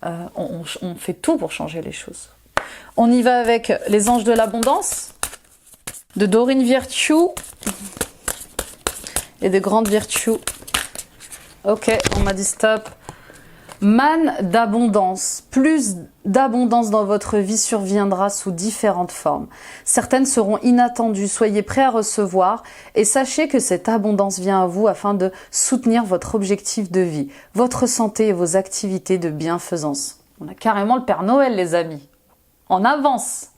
on fait tout pour changer les choses. On y va avec les anges de l'abondance, de Doreen Virtue et des grandes vertus. Ok, on m'a dit stop. Manne d'abondance. Plus d'abondance dans votre vie surviendra sous différentes formes. Certaines seront inattendues. Soyez prêts à recevoir et sachez que cette abondance vient à vous afin de soutenir votre objectif de vie, votre santé et vos activités de bienfaisance. On a carrément le Père Noël, les amis. En avance.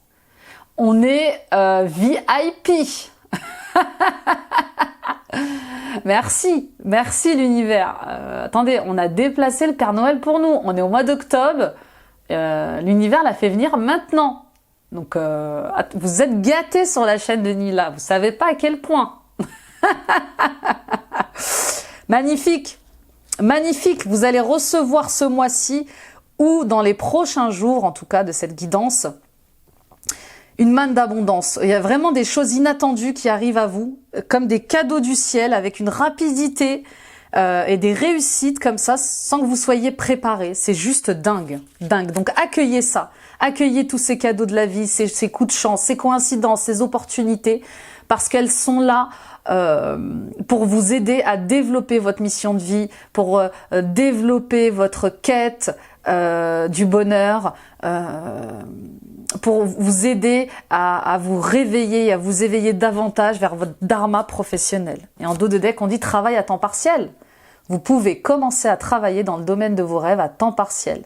On est VIP. Merci l'univers. Attendez, on a déplacé le Père Noël pour nous. On est au mois d'octobre. L'univers l'a fait venir maintenant. Donc, vous êtes gâtés sur la chaîne de Nila. Vous savez pas à quel point. Magnifique. Magnifique. Vous allez recevoir ce mois-ci ou dans les prochains jours, en tout cas, de cette guidance, une manne d'abondance. Il y a vraiment des choses inattendues qui arrivent à vous, comme des cadeaux du ciel, avec une rapidité et des réussites comme ça, sans que vous soyez préparés. C'est juste dingue, dingue. Donc accueillez ça, accueillez tous ces cadeaux de la vie, ces coups de chance, ces coïncidences, ces opportunités, parce qu'elles sont là pour vous aider à développer votre mission de vie, pour développer votre quête du bonheur, pour vous aider à vous réveiller, à vous éveiller davantage vers votre dharma professionnel. Et en dos de deck, on dit travail à temps partiel. Vous pouvez commencer à travailler dans le domaine de vos rêves à temps partiel,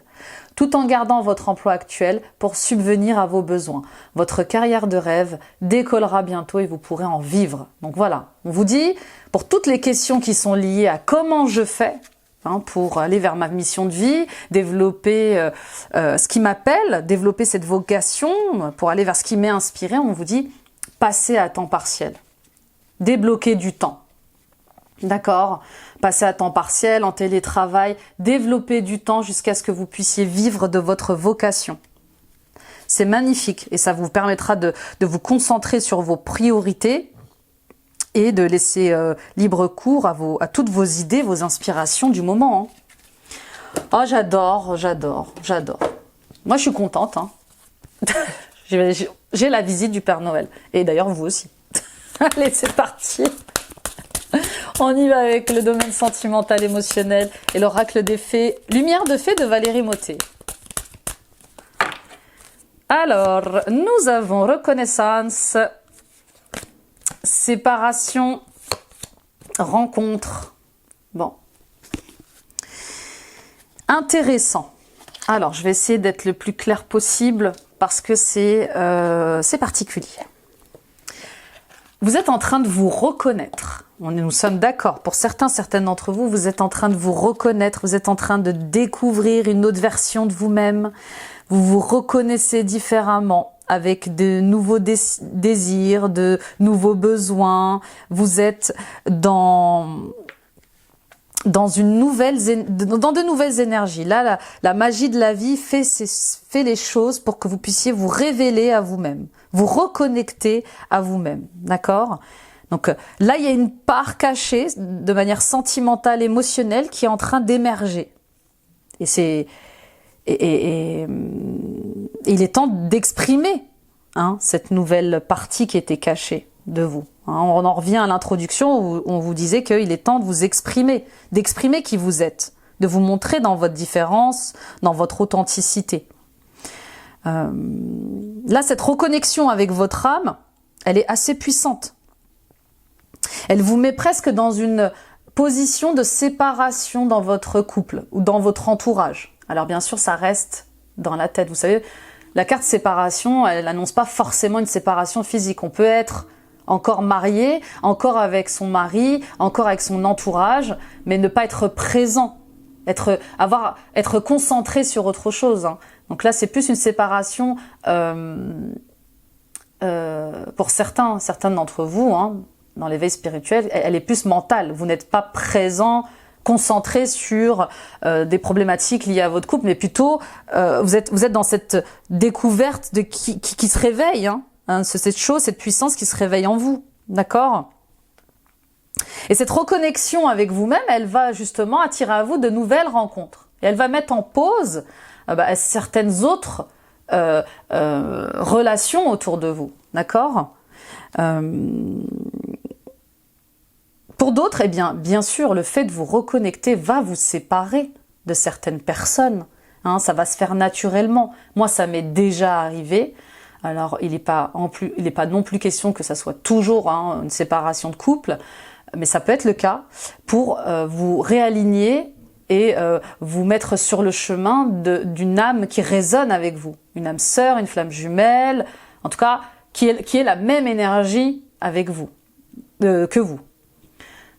tout en gardant votre emploi actuel pour subvenir à vos besoins. Votre carrière de rêve décollera bientôt et vous pourrez en vivre. Donc voilà, on vous dit, pour toutes les questions qui sont liées à comment je fais, pour aller vers ma mission de vie, développer ce qui m'appelle, développer cette vocation, pour aller vers ce qui m'est inspiré, on vous dit passer à temps partiel, débloquer du temps. D'accord? Passer à temps partiel, en télétravail, développer du temps jusqu'à ce que vous puissiez vivre de votre vocation. C'est magnifique et ça vous permettra de vous concentrer sur vos priorités et de laisser libre cours à toutes vos idées, vos inspirations du moment. Hein. Oh, j'adore. Moi, je suis contente. Hein. J'ai la visite du Père Noël. Et d'ailleurs, vous aussi. Allez, c'est parti. On y va avec le domaine sentimental, émotionnel et l'oracle des fées. Lumière de fées de Valérie Mottet. Alors, nous avons reconnaissance, séparation, rencontre. Bon. Intéressant. Alors, je vais essayer d'être le plus clair possible parce que c'est particulier. Vous êtes en train de vous reconnaître. Nous sommes d'accord. Pour certaines d'entre vous, vous êtes en train de vous reconnaître. Vous êtes en train de découvrir une autre version de vous-même. Vous vous reconnaissez différemment avec de nouveaux désirs, de nouveaux besoins. Vous êtes dans de nouvelles énergies. Là, la magie de la vie fait les choses pour que vous puissiez vous révéler à vous-même, vous reconnecter à vous-même, d'accord? Donc là, il y a une part cachée de manière sentimentale, émotionnelle qui est en train d'émerger. Et il est temps d'exprimer cette nouvelle partie qui était cachée de vous. Hein, on en revient à l'introduction où on vous disait qu'il est temps de vous exprimer, d'exprimer qui vous êtes, de vous montrer dans votre différence, dans votre authenticité. Là, cette reconnexion avec votre âme, elle est assez puissante. Elle vous met presque dans une position de séparation dans votre couple ou dans votre entourage. Alors bien sûr, ça reste dans la tête. Vous savez, la carte séparation, elle n'annonce pas forcément une séparation physique. On peut être encore marié, encore avec son mari, encore avec son entourage, mais ne pas être présent, être concentré sur autre chose. Hein. Donc là, c'est plus une séparation pour certains d'entre vous, hein, dans l'éveil spirituel, elle est plus mentale. Vous n'êtes pas présent, concentré sur des problématiques liées à votre couple, mais plutôt vous êtes dans cette découverte de qui se réveille, hein, cette chose, cette puissance qui se réveille en vous, d'accord ? Et cette reconnexion avec vous-même, elle va justement attirer à vous de nouvelles rencontres. Et elle va mettre en pause certaines autres relations autour de vous, d'accord ? Pour d'autres, eh bien sûr, le fait de vous reconnecter va vous séparer de certaines personnes. Hein, ça va se faire naturellement. Moi, ça m'est déjà arrivé. Alors, il n'est pas non plus question que ça soit toujours une séparation de couple, mais ça peut être le cas pour vous réaligner et vous mettre sur le chemin d'une âme qui résonne avec vous. Une âme sœur, une flamme jumelle, en tout cas, qui est la même énergie avec vous, que vous.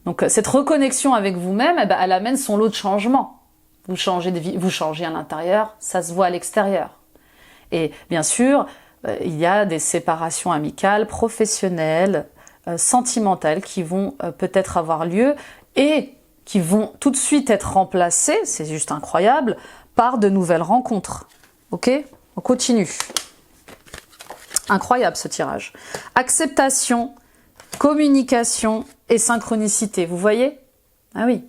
Donc cette reconnexion avec vous-même, elle amène son lot de changements. Vous changez de vie, vous changez à l'intérieur, ça se voit à l'extérieur. Et bien sûr, il y a des séparations amicales, professionnelles, sentimentales qui vont peut-être avoir lieu et qui vont tout de suite être remplacées, c'est juste incroyable, par de nouvelles rencontres. Ok ? On continue. Incroyable ce tirage. Acceptation, communication et synchronicité, vous voyez ? Ah oui.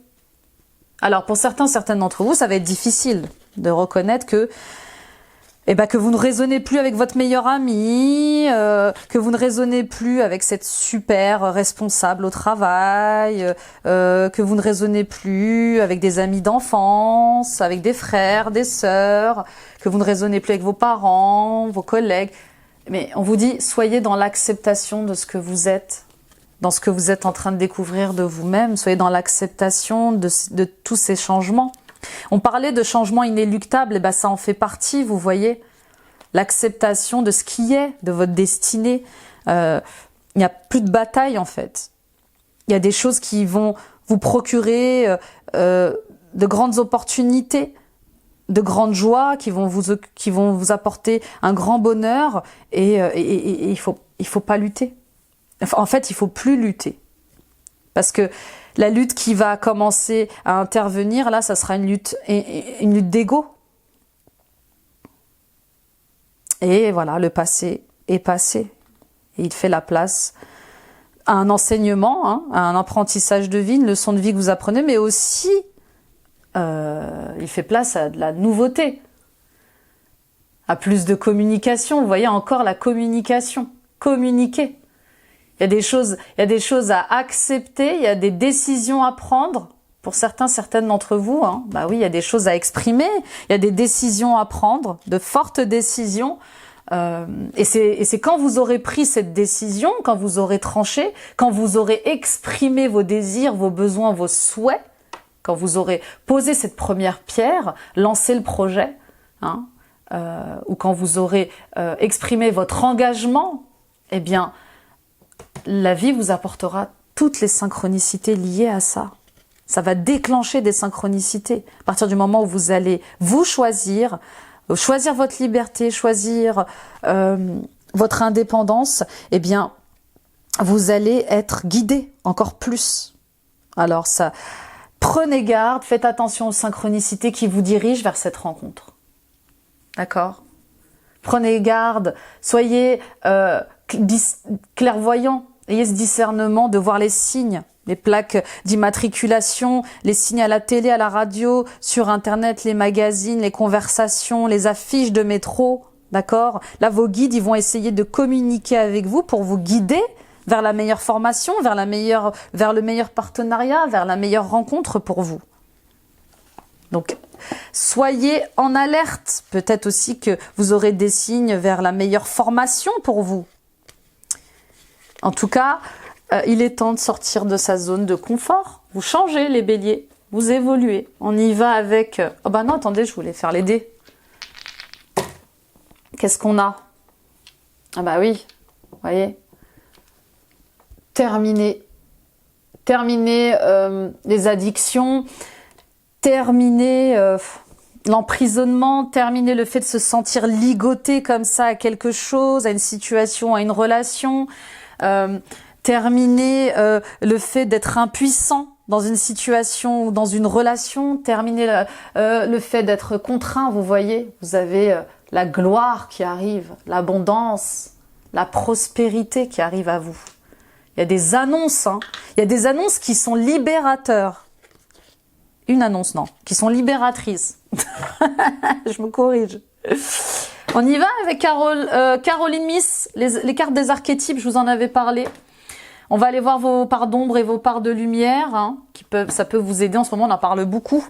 Alors pour certaines d'entre vous, ça va être difficile de reconnaître que vous ne raisonnez plus avec votre meilleur ami, que vous ne raisonnez plus avec cette super responsable au travail, que vous ne raisonnez plus avec des amis d'enfance, avec des frères, des sœurs, que vous ne raisonnez plus avec vos parents, vos collègues. Mais on vous dit, soyez dans l'acceptation de ce que vous êtes, dans ce que vous êtes en train de découvrir de vous-même, soyez dans l'acceptation de tous ces changements. On parlait de changements inéluctables, et ça en fait partie, vous voyez. L'acceptation de ce qui est, de votre destinée. Il n'y a plus de bataille en fait. Il y a des choses qui vont vous procurer de grandes opportunités, de grandes joies, qui vont vous apporter un grand bonheur et il faut pas lutter. En fait, il faut plus lutter. Parce que la lutte qui va commencer à intervenir, là, ça sera une lutte d'ego. Et voilà, le passé est passé. Et il fait la place à un enseignement, à un apprentissage de vie, une leçon de vie que vous apprenez, mais aussi, il fait place à de la nouveauté, à plus de communication. Vous voyez, encore la communication. Communiquer. Il y a des choses à accepter, il y a des décisions à prendre. Pour certaines d'entre vous, oui, il y a des choses à exprimer, il y a des décisions à prendre, de fortes décisions. Et c'est quand vous aurez pris cette décision, quand vous aurez tranché, quand vous aurez exprimé vos désirs, vos besoins, vos souhaits, quand vous aurez posé cette première pierre, lancé le projet, ou quand vous aurez exprimé votre engagement, eh bien, la vie vous apportera toutes les synchronicités liées à ça. Ça va déclencher des synchronicités. À partir du moment où vous allez vous choisir votre liberté, choisir votre indépendance, eh bien, vous allez être guidé encore plus. Alors ça, prenez garde, faites attention aux synchronicités qui vous dirigent vers cette rencontre. D'accord ? Prenez garde, soyez clairvoyants. Ayez ce discernement de voir les signes, les plaques d'immatriculation, les signes à la télé, à la radio, sur Internet, les magazines, les conversations, les affiches de métro, d'accord ? Là, vos guides, ils vont essayer de communiquer avec vous pour vous guider vers la meilleure formation, vers le meilleur partenariat, vers la meilleure rencontre pour vous. Donc, soyez en alerte. Peut-être aussi que vous aurez des signes vers la meilleure formation pour vous. En tout cas, il est temps de sortir de sa zone de confort. Vous changez les béliers, vous évoluez. On y va avec... Oh bah non, attendez, je voulais faire les dés. Qu'est-ce qu'on a? Ah bah oui, vous voyez. Terminer les addictions, terminer l'emprisonnement, terminer le fait de se sentir ligoté comme ça à quelque chose, à une situation, à une relation, terminer le fait d'être impuissant dans une situation ou dans une relation, terminer le fait d'être contraint, vous voyez, vous avez la gloire qui arrive, l'abondance, la prospérité qui arrive à vous. Il y a des annonces, il y a des annonces qui sont libérateurs. Une annonce, non, qui sont libératrices. Je me corrige. On y va avec Caroline Miss, les cartes des archétypes, je vous en avais parlé. On va aller voir vos parts d'ombre et vos parts de lumière, ça peut vous aider, en ce moment on en parle beaucoup.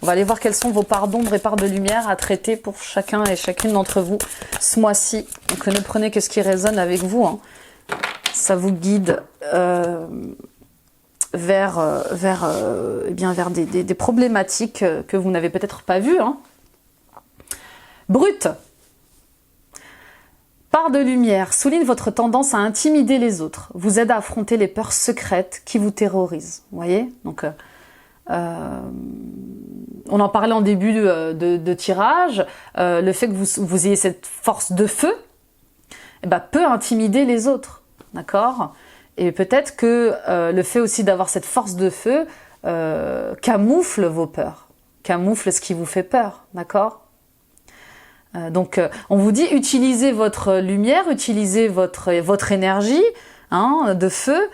On va aller voir quelles sont vos parts d'ombre et parts de lumière à traiter pour chacun et chacune d'entre vous ce mois-ci. Donc ne prenez que ce qui résonne avec vous. Ça vous guide vers des problématiques que vous n'avez peut-être pas vues. Brut. Part de lumière souligne votre tendance à intimider les autres, vous aide à affronter les peurs secrètes qui vous terrorisent. Vous voyez? Donc, on en parlait en début de tirage, le fait que vous ayez cette force de feu peut intimider les autres, d'accord? Et peut-être que le fait aussi d'avoir cette force de feu camoufle vos peurs, camoufle ce qui vous fait peur, d'accord? Donc, on vous dit, utilisez votre lumière, utilisez votre énergie de feu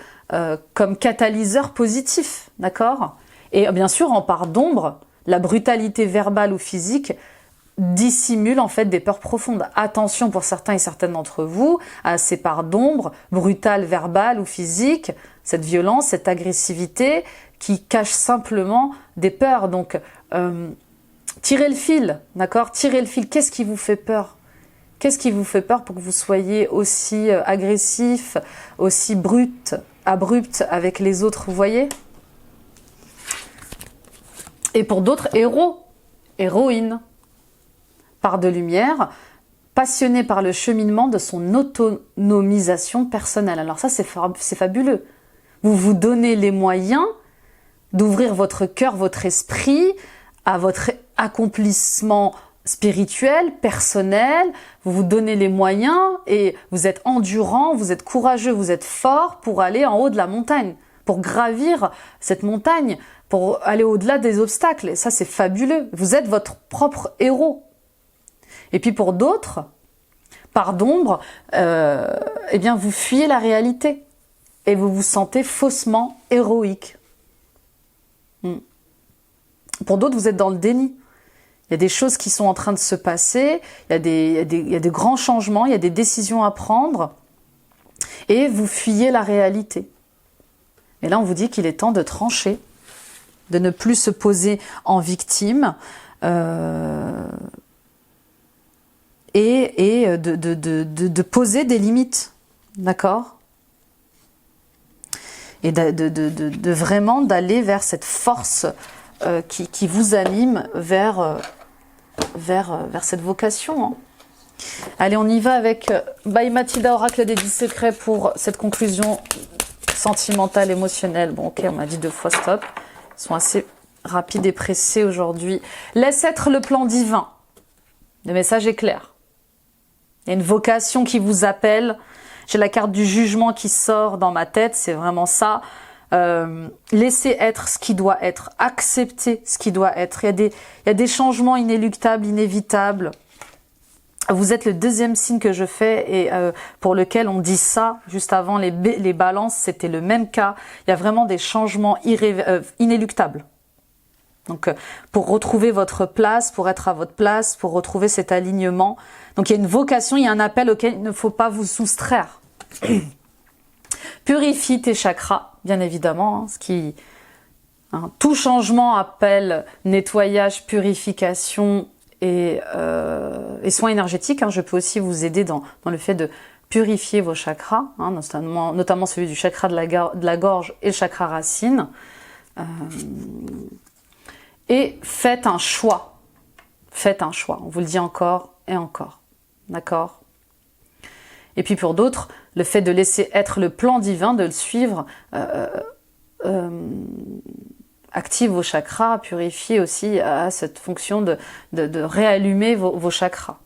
comme catalyseur positif, d'accord? Et bien sûr, en part d'ombre, la brutalité verbale ou physique dissimule en fait des peurs profondes. Attention pour certains et certaines d'entre vous à ces parts d'ombre, brutales, verbales ou physiques, cette violence, cette agressivité qui cache simplement des peurs. Donc, tirez le fil, d'accord? Tirez le fil. Qu'est-ce qui vous fait peur? Qu'est-ce qui vous fait peur pour que vous soyez aussi agressif, aussi abrupt avec les autres, vous voyez? Et pour d'autres, héros, héroïne, part de lumière, passionné par le cheminement de son autonomisation personnelle. Alors ça, c'est fabuleux. Vous vous donnez les moyens d'ouvrir votre cœur, votre esprit à votre accomplissement spirituel, personnel, vous vous donnez les moyens et vous êtes endurant, vous êtes courageux, vous êtes fort pour aller en haut de la montagne, pour gravir cette montagne, pour aller au-delà des obstacles. Et ça, c'est fabuleux. Vous êtes votre propre héros. Et puis pour d'autres, part d'ombre, vous fuyez la réalité et vous vous sentez faussement héroïque. Pour d'autres, vous êtes dans le déni. Il y a des choses qui sont en train de se passer, il y a des grands changements, il y a des décisions à prendre, et vous fuyez la réalité. Et là, on vous dit qu'il est temps de trancher, de ne plus se poser en victime, et de poser des limites, d'accord? Et de vraiment d'aller vers cette force qui vous anime vers cette vocation. Allez, on y va avec By Mathilda, Oracle des 10 secrets pour cette conclusion sentimentale, émotionnelle. Bon, ok, on m'a dit 2 fois stop. Ils sont assez rapides et pressés aujourd'hui. Laisse être le plan divin. Le message est clair. Il y a une vocation qui vous appelle. J'ai la carte du jugement qui sort dans ma tête, c'est vraiment ça. Laissez être ce qui doit être, accepter ce qui doit être. Il y a des changements inéluctables, inévitables. Vous êtes le 2e signe que je fais et pour lequel on dit ça. Juste avant les balances, c'était le même cas. Il y a vraiment des changements inéluctables. Donc pour retrouver votre place, pour être à votre place, pour retrouver cet alignement. Donc il y a une vocation, il y a un appel auquel il ne faut pas vous soustraire. purifie tes chakras, bien évidemment, hein, ce qui... tout changement appelle nettoyage, purification et soins énergétiques. Hein. Je peux aussi vous aider dans le fait de purifier vos chakras, hein, notamment celui du chakra de la gorge et le chakra racine. Et faites un choix. Faites un choix. On vous le dit encore et encore. D'accord ? Et puis pour d'autres, le fait de laisser être le plan divin, de le suivre, active vos chakras, purifie aussi à cette fonction de réallumer vos chakras.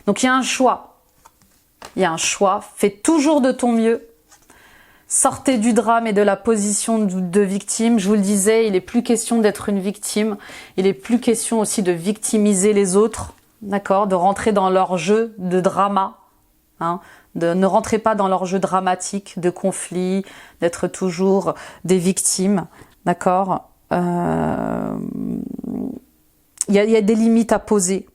Donc il y a un choix. Il y a un choix. Fais toujours de ton mieux. Sortez du drame et de la position de victime. Je vous le disais, il n'est plus question d'être une victime. Il n'est plus question aussi de victimiser les autres. D'accord ? De rentrer dans leur jeu de drama. Hein ? Ne rentrez pas dans leur jeu dramatique, de conflit, d'être toujours des victimes. D'accord ? Il y a des limites à poser.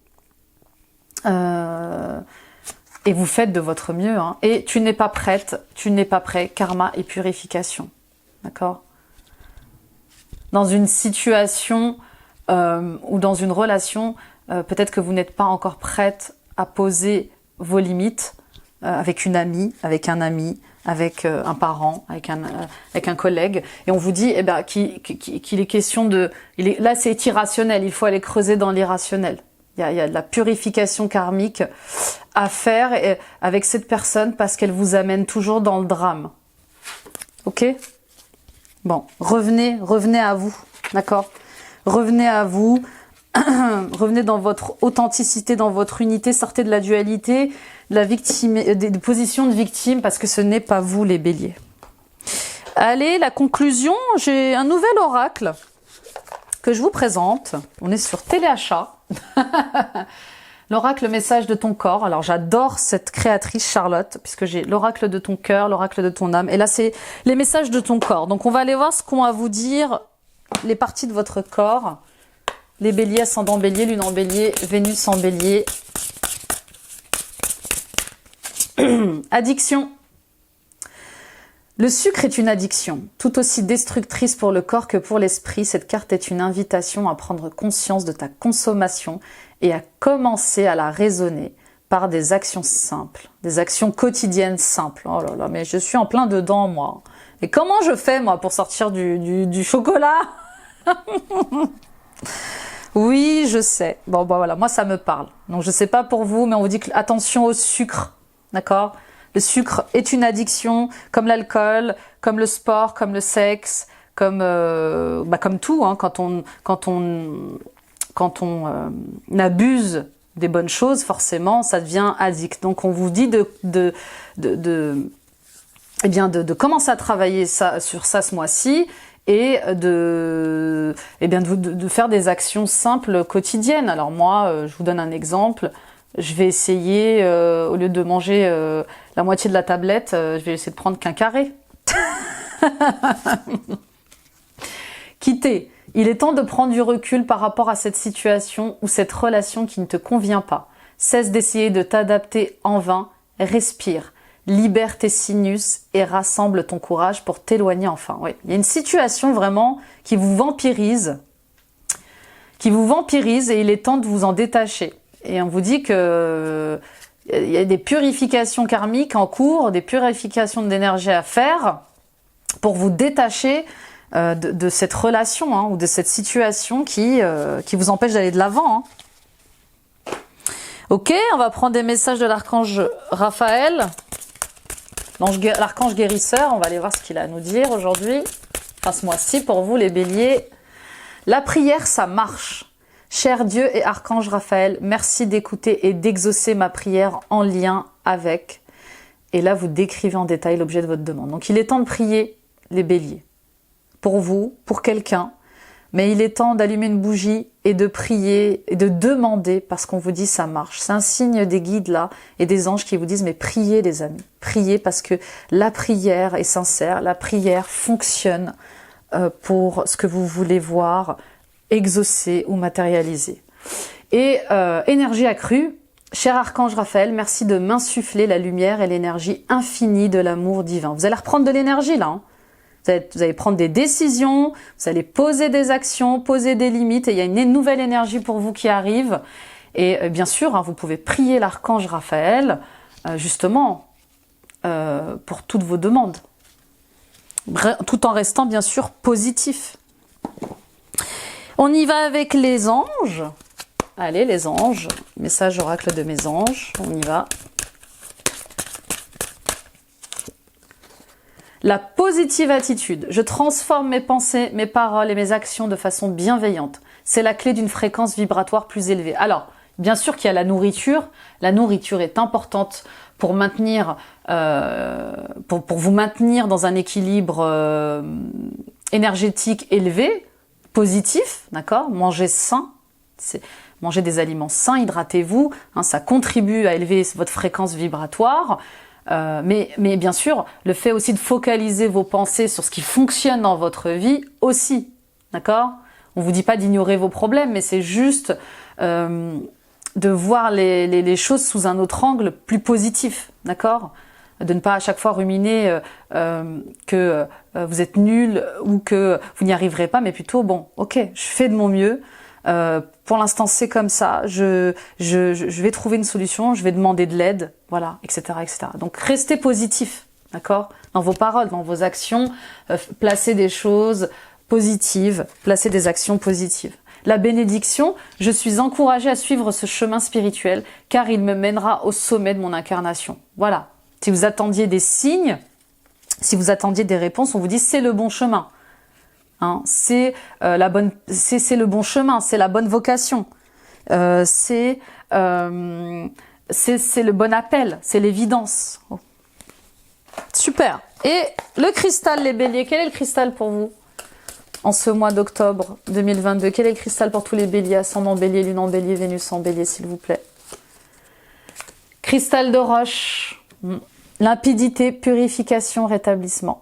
Et vous faites de votre mieux. Hein. Et tu n'es pas prête, tu n'es pas prêt. Karma et purification. D'accord ? Dans une situation ou dans une relation, peut-être que vous n'êtes pas encore prête à poser vos limites avec une amie, avec un ami, avec un parent, avec un collègue, et on vous dit qu'il est question de... là, c'est irrationnel, il faut aller creuser dans l'irrationnel. Il y a de la purification karmique à faire avec cette personne parce qu'elle vous amène toujours dans le drame. Ok ? Bon, revenez à vous, d'accord ? Revenez à vous, revenez dans votre authenticité, dans votre unité, sortez de la dualité, des positions de victime, parce que ce n'est pas vous les béliers. Allez, la conclusion, j'ai un nouvel oracle que je vous présente. On est sur téléachat. L'oracle message de ton corps. Alors j'adore cette créatrice Charlotte, puisque j'ai l'oracle de ton cœur, l'oracle de ton âme. Et là, c'est les messages de ton corps. Donc on va aller voir ce qu'ont à vous dire les parties de votre corps. Les béliers, ascendant bélier, lune en bélier, Vénus en bélier. Addiction. Le sucre est une addiction, tout aussi destructrice pour le corps que pour l'esprit. Cette carte est une invitation à prendre conscience de ta consommation et à commencer à la raisonner par des actions simples, des actions quotidiennes simples. Oh là là, mais je suis en plein dedans, moi. Et comment je fais, moi, pour sortir du chocolat? Oui, je sais. Bon, voilà, moi, ça me parle. Donc, je sais pas pour vous, mais on vous dit que attention au sucre, d'accord? Le sucre est une addiction, comme l'alcool, comme le sport, comme le sexe, comme tout. Hein, quand on abuse des bonnes choses, forcément, ça devient addict. Donc, on vous dit de commencer à travailler sur ça ce mois-ci et de faire des actions simples quotidiennes. Alors moi, je vous donne un exemple. Je vais essayer, au lieu de manger la moitié de la tablette, je vais essayer de prendre qu'un carré. Quitter. Il est temps de prendre du recul par rapport à cette situation ou cette relation qui ne te convient pas. Cesse d'essayer de t'adapter en vain. Respire. Libère tes sinus et rassemble ton courage pour t'éloigner enfin. Oui, il y a une situation vraiment qui vous vampirise et il est temps de vous en détacher. Et on vous dit que il y a des purifications karmiques en cours, des purifications d'énergie à faire pour vous détacher de cette relation ou de cette situation qui vous empêche d'aller de l'avant. Hein. Ok, on va prendre des messages de l'archange Raphaël, l'archange guérisseur. On va aller voir ce qu'il a à nous dire aujourd'hui, enfin ce mois-ci pour vous les béliers. La prière, ça marche. Cher Dieu et Archange Raphaël, merci d'écouter et d'exaucer ma prière en lien avec. Et là, vous décrivez en détail l'objet de votre demande. Donc, il est temps de prier les béliers. Pour vous, pour quelqu'un. Mais il est temps d'allumer une bougie et de prier et de demander parce qu'on vous dit ça marche. C'est un signe des guides là et des anges qui vous disent mais priez les amis. Priez parce que la prière est sincère. La prière fonctionne pour ce que vous voulez voir exaucer ou matérialiser. Et énergie accrue, Cher Archange Raphaël, merci de m'insuffler la lumière et l'énergie infinie de l'amour divin. Vous allez reprendre de l'énergie là. Hein. Vous allez prendre des décisions, vous allez poser des actions, poser des limites, et il y a une nouvelle énergie pour vous qui arrive. Et bien sûr, hein, vous pouvez prier l'Archange Raphaël, justement, pour toutes vos demandes. Tout en restant bien sûr positif. On y va avec les anges. Allez, les anges, message oracle de mes anges, on y va. La positive attitude. Je transforme mes pensées, mes paroles et mes actions de façon bienveillante. C'est la clé d'une fréquence vibratoire plus élevée. Alors, bien sûr qu'il y a la nourriture. La nourriture est importante pour maintenir, pour vous maintenir dans un équilibre énergétique élevé, positif, d'accord? Manger sain. Mangez des aliments sains, hydratez-vous, hein, ça contribue à élever votre fréquence vibratoire. Mais bien sûr, le fait aussi de focaliser vos pensées sur ce qui fonctionne dans votre vie aussi, d'accord? On vous dit pas d'ignorer vos problèmes, mais c'est juste de voir les choses sous un autre angle plus positif, d'accord? De ne pas à chaque fois ruminer que vous êtes nul ou que vous n'y arriverez pas, mais plutôt, bon, ok, je fais de mon mieux. Pour l'instant, c'est comme ça. Je vais trouver une solution. Je vais demander de l'aide, voilà, etc., etc. Donc, restez positif, d'accord, dans vos paroles, dans vos actions. Placez des choses positives, placez des actions positives. La bénédiction, je suis encouragée à suivre ce chemin spirituel, car il me mènera au sommet de mon incarnation. Voilà. Si vous attendiez des signes, si vous attendiez des réponses, on vous dit c'est le bon chemin. Hein, c'est le bon chemin, c'est la bonne vocation, c'est le bon appel, c'est l'évidence. Oh. Super. Et le cristal, les béliers, quel est le cristal pour vous en ce mois d'octobre 2022? Quel est le cristal pour tous les béliers, ascendant bélier, lune en bélier, Vénus en bélier, s'il vous plaît? Cristal de roche, limpidité, purification, rétablissement.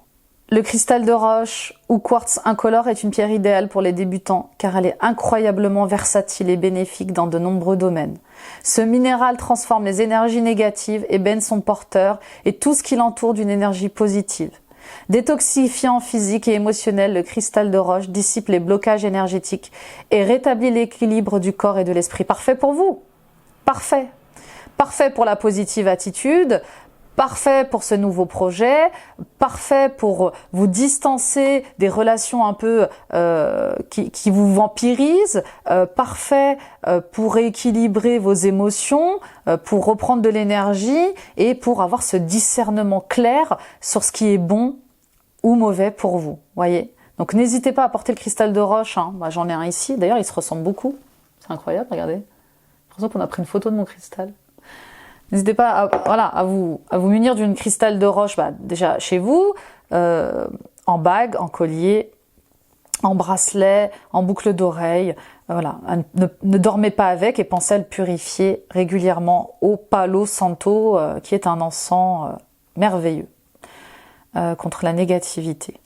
Le cristal de roche ou quartz incolore est une pierre idéale pour les débutants car elle est incroyablement versatile et bénéfique dans de nombreux domaines. Ce minéral transforme les énergies négatives et baigne son porteur et tout ce qui l'entoure d'une énergie positive. Détoxifiant physique et émotionnel, le cristal de roche dissipe les blocages énergétiques et rétablit l'équilibre du corps et de l'esprit. Parfait pour vous. Parfait. Parfait pour la positive attitude. Parfait pour ce nouveau projet, parfait pour vous distancer des relations un peu qui vous vampirisent, parfait pour rééquilibrer vos émotions, pour reprendre de l'énergie et pour avoir ce discernement clair sur ce qui est bon ou mauvais pour vous. Voyez. Donc n'hésitez pas à porter le cristal de roche. Hein. Moi, j'en ai un ici. D'ailleurs, il se ressemble beaucoup. C'est incroyable, regardez. Par exemple, on a pris une photo de mon cristal. N'hésitez pas à vous munir d'une cristal de roche, déjà chez vous, en bague, en collier, en bracelet, en boucle d'oreille. Voilà. Ne dormez pas avec et pensez à le purifier régulièrement au Palo Santo, qui est un encens merveilleux contre la négativité.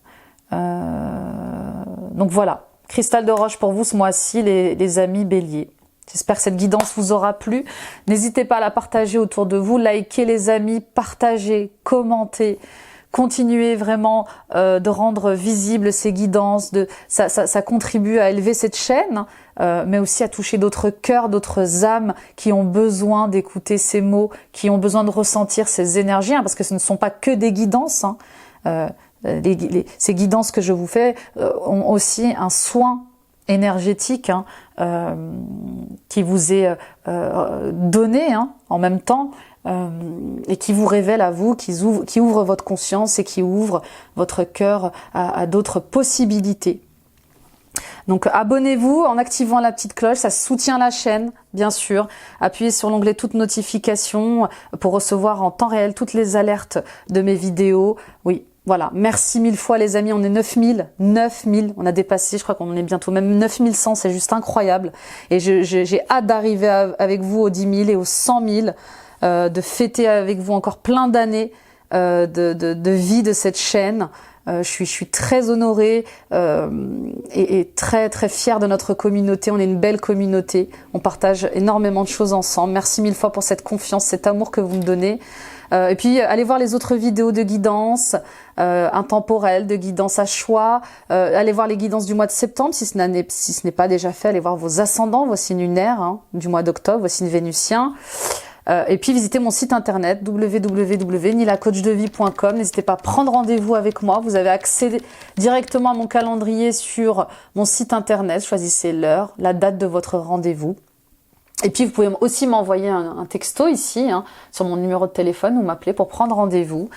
Donc voilà, cristal de roche pour vous ce mois-ci, les amis béliers. J'espère que cette guidance vous aura plu. N'hésitez pas à la partager autour de vous, likez les amis, partagez, commentez, continuez vraiment de rendre visibles ces guidances. Ça contribue à élever cette chaîne, mais aussi à toucher d'autres cœurs, d'autres âmes qui ont besoin d'écouter ces mots, qui ont besoin de ressentir ces énergies, hein, parce que ce ne sont pas que des guidances. Hein. Ces guidances que je vous fais ont aussi un soin énergétique hein, qui vous est donné hein, en même temps et qui vous révèle à vous, qui ouvre votre conscience et qui ouvre votre cœur à d'autres possibilités. Donc abonnez-vous en activant la petite cloche, ça soutient la chaîne, bien sûr. Appuyez sur l'onglet toutes notifications pour recevoir en temps réel toutes les alertes de mes vidéos. Oui. Voilà, merci mille fois les amis, on est 9000, on a dépassé, je crois qu'on en est bientôt même 9100, c'est juste incroyable. Et j'ai hâte d'arriver avec vous aux 10 000 et aux 100 000, de fêter avec vous encore plein d'années de vie de cette chaîne. Je suis très honorée et très très fière de notre communauté. On est une belle communauté. On partage énormément de choses ensemble. Merci mille fois pour cette confiance, cet amour que vous me donnez. Et puis allez voir les autres vidéos de guidance intemporelle, de guidance à choix. Allez voir les guidances du mois de septembre si ce n'est pas déjà fait. Allez voir vos ascendants, vos signes lunaires du mois d'octobre, vos signes vénusiens. Et puis visitez mon site internet www.nilacoachdevie.com. N'hésitez pas à prendre rendez-vous avec moi. Vous avez accès directement à mon calendrier sur mon site internet. Choisissez l'heure, la date de votre rendez-vous. Et puis vous pouvez aussi m'envoyer un texto ici sur mon numéro de téléphone ou m'appeler pour prendre rendez-vous.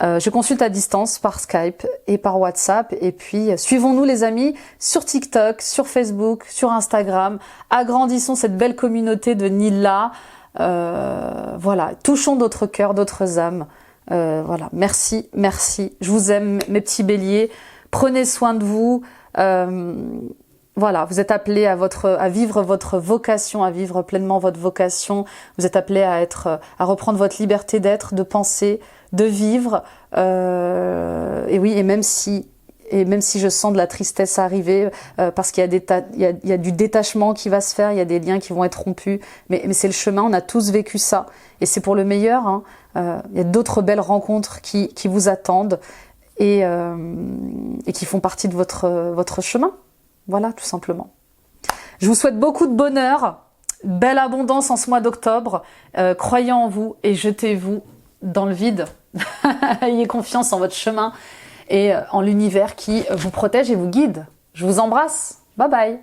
Je consulte à distance par Skype et par WhatsApp. Et puis suivons-nous les amis sur TikTok, sur Facebook, sur Instagram. Agrandissons cette belle communauté de Nila. Voilà, touchons d'autres cœurs, d'autres âmes. Voilà, merci. Je vous aime mes petits béliers. Prenez soin de vous. Voilà, vous êtes appelés à vivre votre vocation, à vivre pleinement votre vocation. Vous êtes appelés à reprendre votre liberté d'être, de penser, de vivre. Et oui, et même si je sens de la tristesse arriver, parce qu'il y a du détachement qui va se faire, il y a des liens qui vont être rompus, mais c'est le chemin. On a tous vécu ça, et c'est pour le meilleur. Il y a d'autres belles rencontres qui vous attendent et qui font partie de votre chemin. Voilà, tout simplement. Je vous souhaite beaucoup de bonheur, belle abondance en ce mois d'octobre. Croyez en vous et jetez-vous dans le vide. Ayez confiance en votre chemin et en l'univers qui vous protège et vous guide. Je vous embrasse. Bye bye.